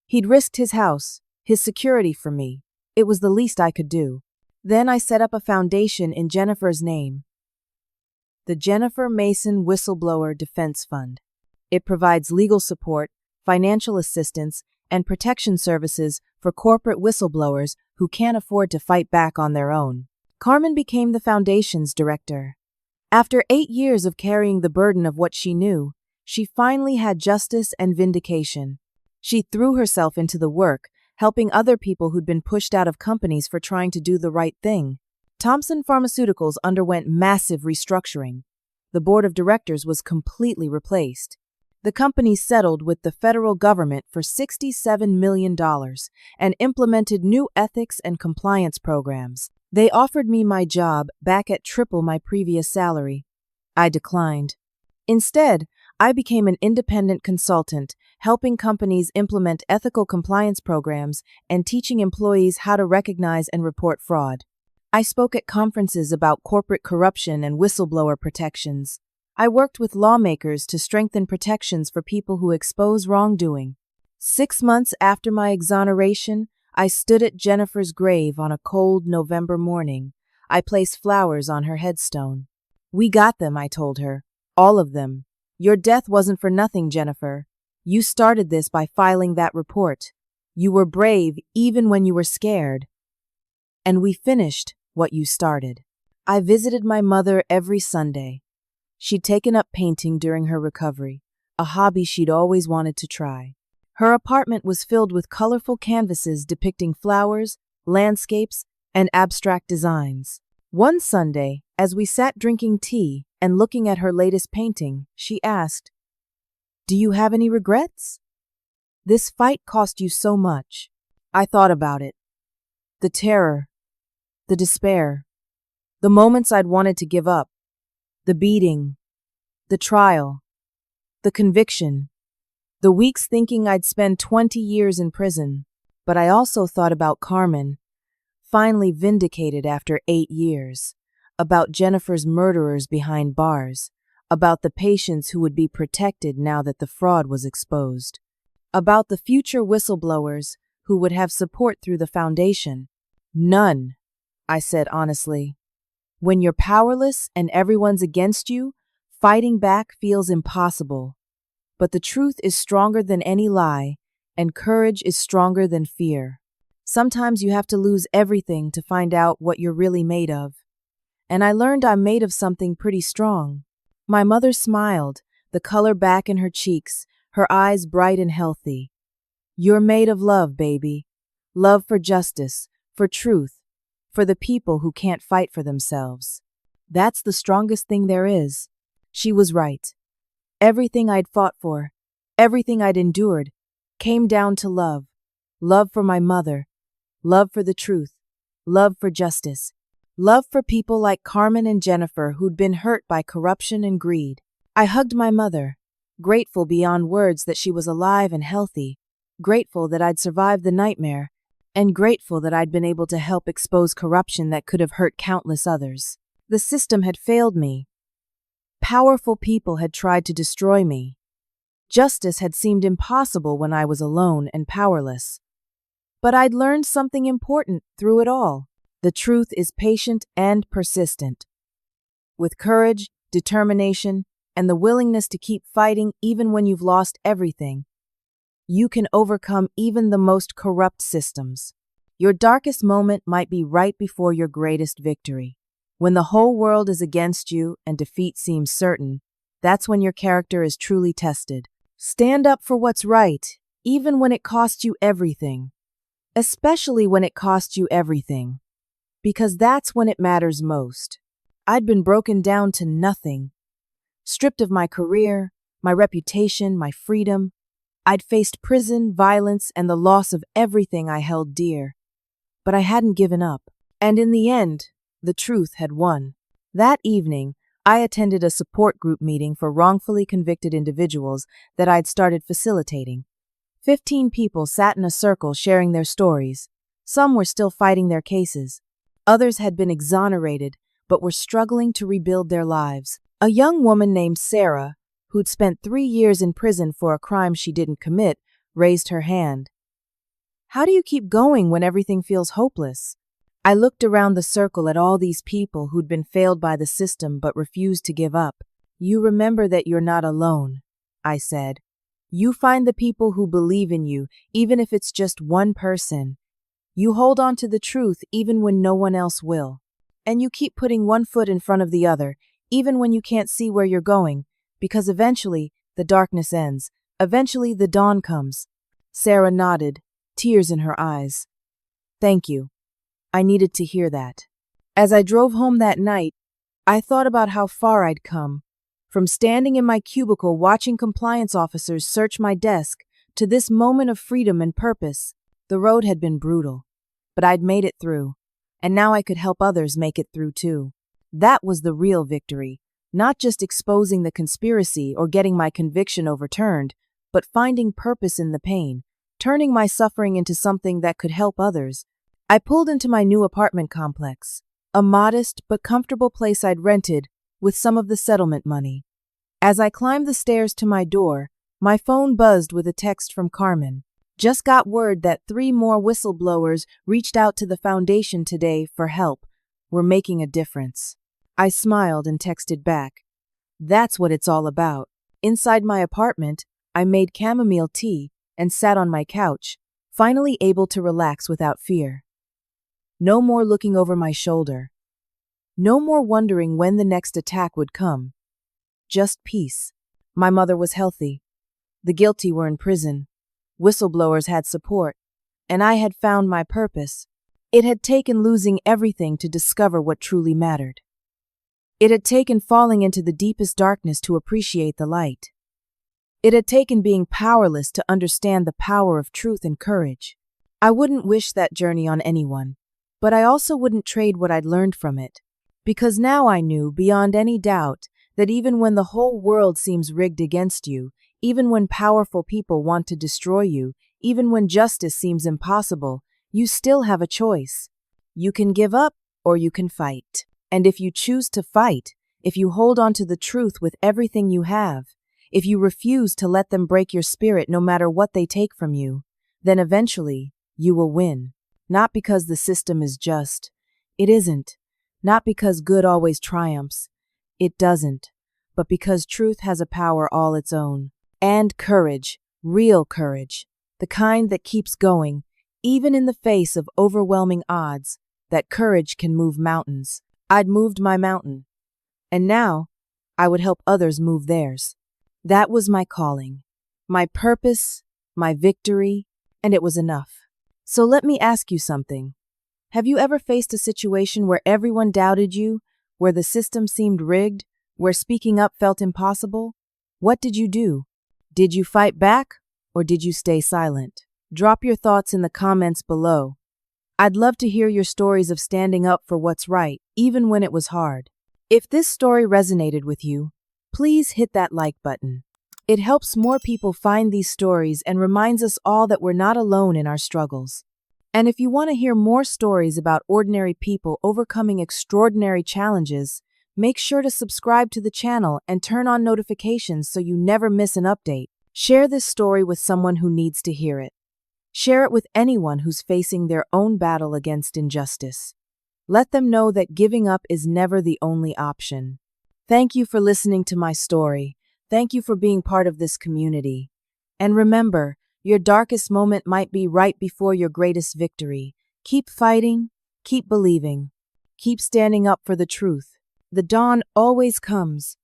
Speaker 1: He'd risked his house, his security for me. It was the least I could do. Then I set up a foundation in Jennifer's name, the Jennifer Mason Whistleblower Defense Fund. It provides legal support, financial assistance, and protection services for corporate whistleblowers who can't afford to fight back on their own. Carmen became the foundation's director. After 8 years of carrying the burden of what she knew, she finally had justice and vindication. She threw herself into the work, helping other people who'd been pushed out of companies for trying to do the right thing. Thompson Pharmaceuticals underwent massive restructuring. The board of directors was completely replaced. The company settled with the federal government for $67 million and implemented new ethics and compliance programs. They offered me my job back at triple my previous salary. I declined. Instead, I became an independent consultant, helping companies implement ethical compliance programs and teaching employees how to recognize and report fraud. I spoke at conferences about corporate corruption and whistleblower protections. I worked with lawmakers to strengthen protections for people who expose wrongdoing. 6 months after my exoneration, I stood at Jennifer's grave on a cold November morning. I placed flowers on her headstone. "We got them," I told her. "All of them. Your death wasn't for nothing, Jennifer. You started this by filing that report. You were brave even when you were scared. And we finished what you started." I visited my mother every Sunday. She'd taken up painting during her recovery, a hobby she'd always wanted to try. Her apartment was filled with colorful canvases depicting flowers, landscapes, and abstract designs. One Sunday, as we sat drinking tea and looking at her latest painting, she asked, "Do you have any regrets? This fight cost you so much." I thought about it. The terror, the despair, the moments I'd wanted to give up, the beating, the trial, the conviction, the weeks thinking I'd spend 20 years in prison. But I also thought about Carmen, finally vindicated after 8 years, about Jennifer's murderers behind bars, about the patients who would be protected now that the fraud was exposed, about the future whistleblowers who would have support through the foundation. None, I said honestly. When you're powerless and everyone's against you, fighting back feels impossible. But the truth is stronger than any lie, and courage is stronger than fear. Sometimes you have to lose everything to find out what you're really made of. And I learned I'm made of something pretty strong. My mother smiled, the color back in her cheeks, her eyes bright and healthy. You're made of love, baby. Love for justice, for truth, for the people who can't fight for themselves. That's the strongest thing there is. She was right. Everything I'd fought for, everything I'd endured, came down to love. Love for my mother, love for the truth, love for justice, love for people like Carmen and Jennifer who'd been hurt by corruption and greed. I hugged my mother, grateful beyond words that she was alive and healthy, grateful that I'd survived the nightmare, and grateful that I'd been able to help expose corruption that could have hurt countless others. The system had failed me. Powerful people had tried to destroy me. Justice had seemed impossible when I was alone and powerless. But I'd learned something important through it all. The truth is patient and persistent. With courage, determination, and the willingness to keep fighting even when you've lost everything, you can overcome even the most corrupt systems. Your darkest moment might be right before your greatest victory. When the whole world is against you and defeat seems certain, that's when your character is truly tested. Stand up for what's right, even when it costs you everything. Especially when it costs you everything. Because that's when it matters most. I'd been broken down to nothing. Stripped of my career, my reputation, my freedom. I'd faced prison, violence, and the loss of everything I held dear. But I hadn't given up. And in the end, the truth had won. That evening, I attended a support group meeting for wrongfully convicted individuals that I'd started facilitating. 15 people sat in a circle sharing their stories. Some were still fighting their cases. Others had been exonerated, but were struggling to rebuild their lives. A young woman named Sarah, who'd spent 3 years in prison for a crime she didn't commit, raised her hand. "How do you keep going when everything feels hopeless?" I looked around the circle at all these people who'd been failed by the system but refused to give up. "You remember that you're not alone," I said. "You find the people who believe in you, even if it's just one person. You hold on to the truth even when no one else will. And you keep putting one foot in front of the other, even when you can't see where you're going, because eventually the darkness ends. Eventually the dawn comes." Sarah nodded, tears in her eyes. "Thank you. I needed to hear that." As I drove home that night, I thought about how far I'd come. From standing in my cubicle watching compliance officers search my desk to this moment of freedom and purpose. The road had been brutal, but I'd made it through, and now I could help others make it through too. That was the real victory, not just exposing the conspiracy or getting my conviction overturned, but finding purpose in the pain, turning my suffering into something that could help others. I pulled into my new apartment complex, a modest but comfortable place I'd rented with some of the settlement money. As I climbed the stairs to my door, my phone buzzed with a text from Carmen. "Just got word that 3 more whistleblowers reached out to the foundation today for help. We're making a difference." I smiled and texted back. That's what it's all about. Inside my apartment, I made chamomile tea and sat on my couch, finally able to relax without fear. No more looking over my shoulder. No more wondering when the next attack would come. Just peace. My mother was healthy. The guilty were in prison. Whistleblowers had support. And I had found my purpose. It had taken losing everything to discover what truly mattered. It had taken falling into the deepest darkness to appreciate the light. It had taken being powerless to understand the power of truth and courage. I wouldn't wish that journey on anyone, but I also wouldn't trade what I'd learned from it. Because now I knew, beyond any doubt, that even when the whole world seems rigged against you, even when powerful people want to destroy you, even when justice seems impossible, you still have a choice. You can give up or you can fight. And if you choose to fight, if you hold on to the truth with everything you have, if you refuse to let them break your spirit no matter what they take from you, then eventually you will win. Not because the system is just. It isn't. Not because good always triumphs. It doesn't. But because truth has a power all its own. And courage, real courage, the kind that keeps going, even in the face of overwhelming odds, that courage can move mountains. I'd moved my mountain, and now I would help others move theirs. That was my calling, my purpose, my victory, and it was enough. So let me ask you something. Have you ever faced a situation where everyone doubted you, where the system seemed rigged, where speaking up felt impossible? What did you do? Did you fight back, or did you stay silent? Drop your thoughts in the comments below. I'd love to hear your stories of standing up for what's right, even when it was hard. If this story resonated with you, please hit that like button. It helps more people find these stories and reminds us all that we're not alone in our struggles. And if you want to hear more stories about ordinary people overcoming extraordinary challenges, make sure to subscribe to the channel and turn on notifications so you never miss an update. Share this story with someone who needs to hear it. Share it with anyone who's facing their own battle against injustice. Let them know that giving up is never the only option. Thank you for listening to my story. Thank you for being part of this community. And remember, your darkest moment might be right before your greatest victory. Keep fighting, keep believing, keep standing up for the truth. The dawn always comes,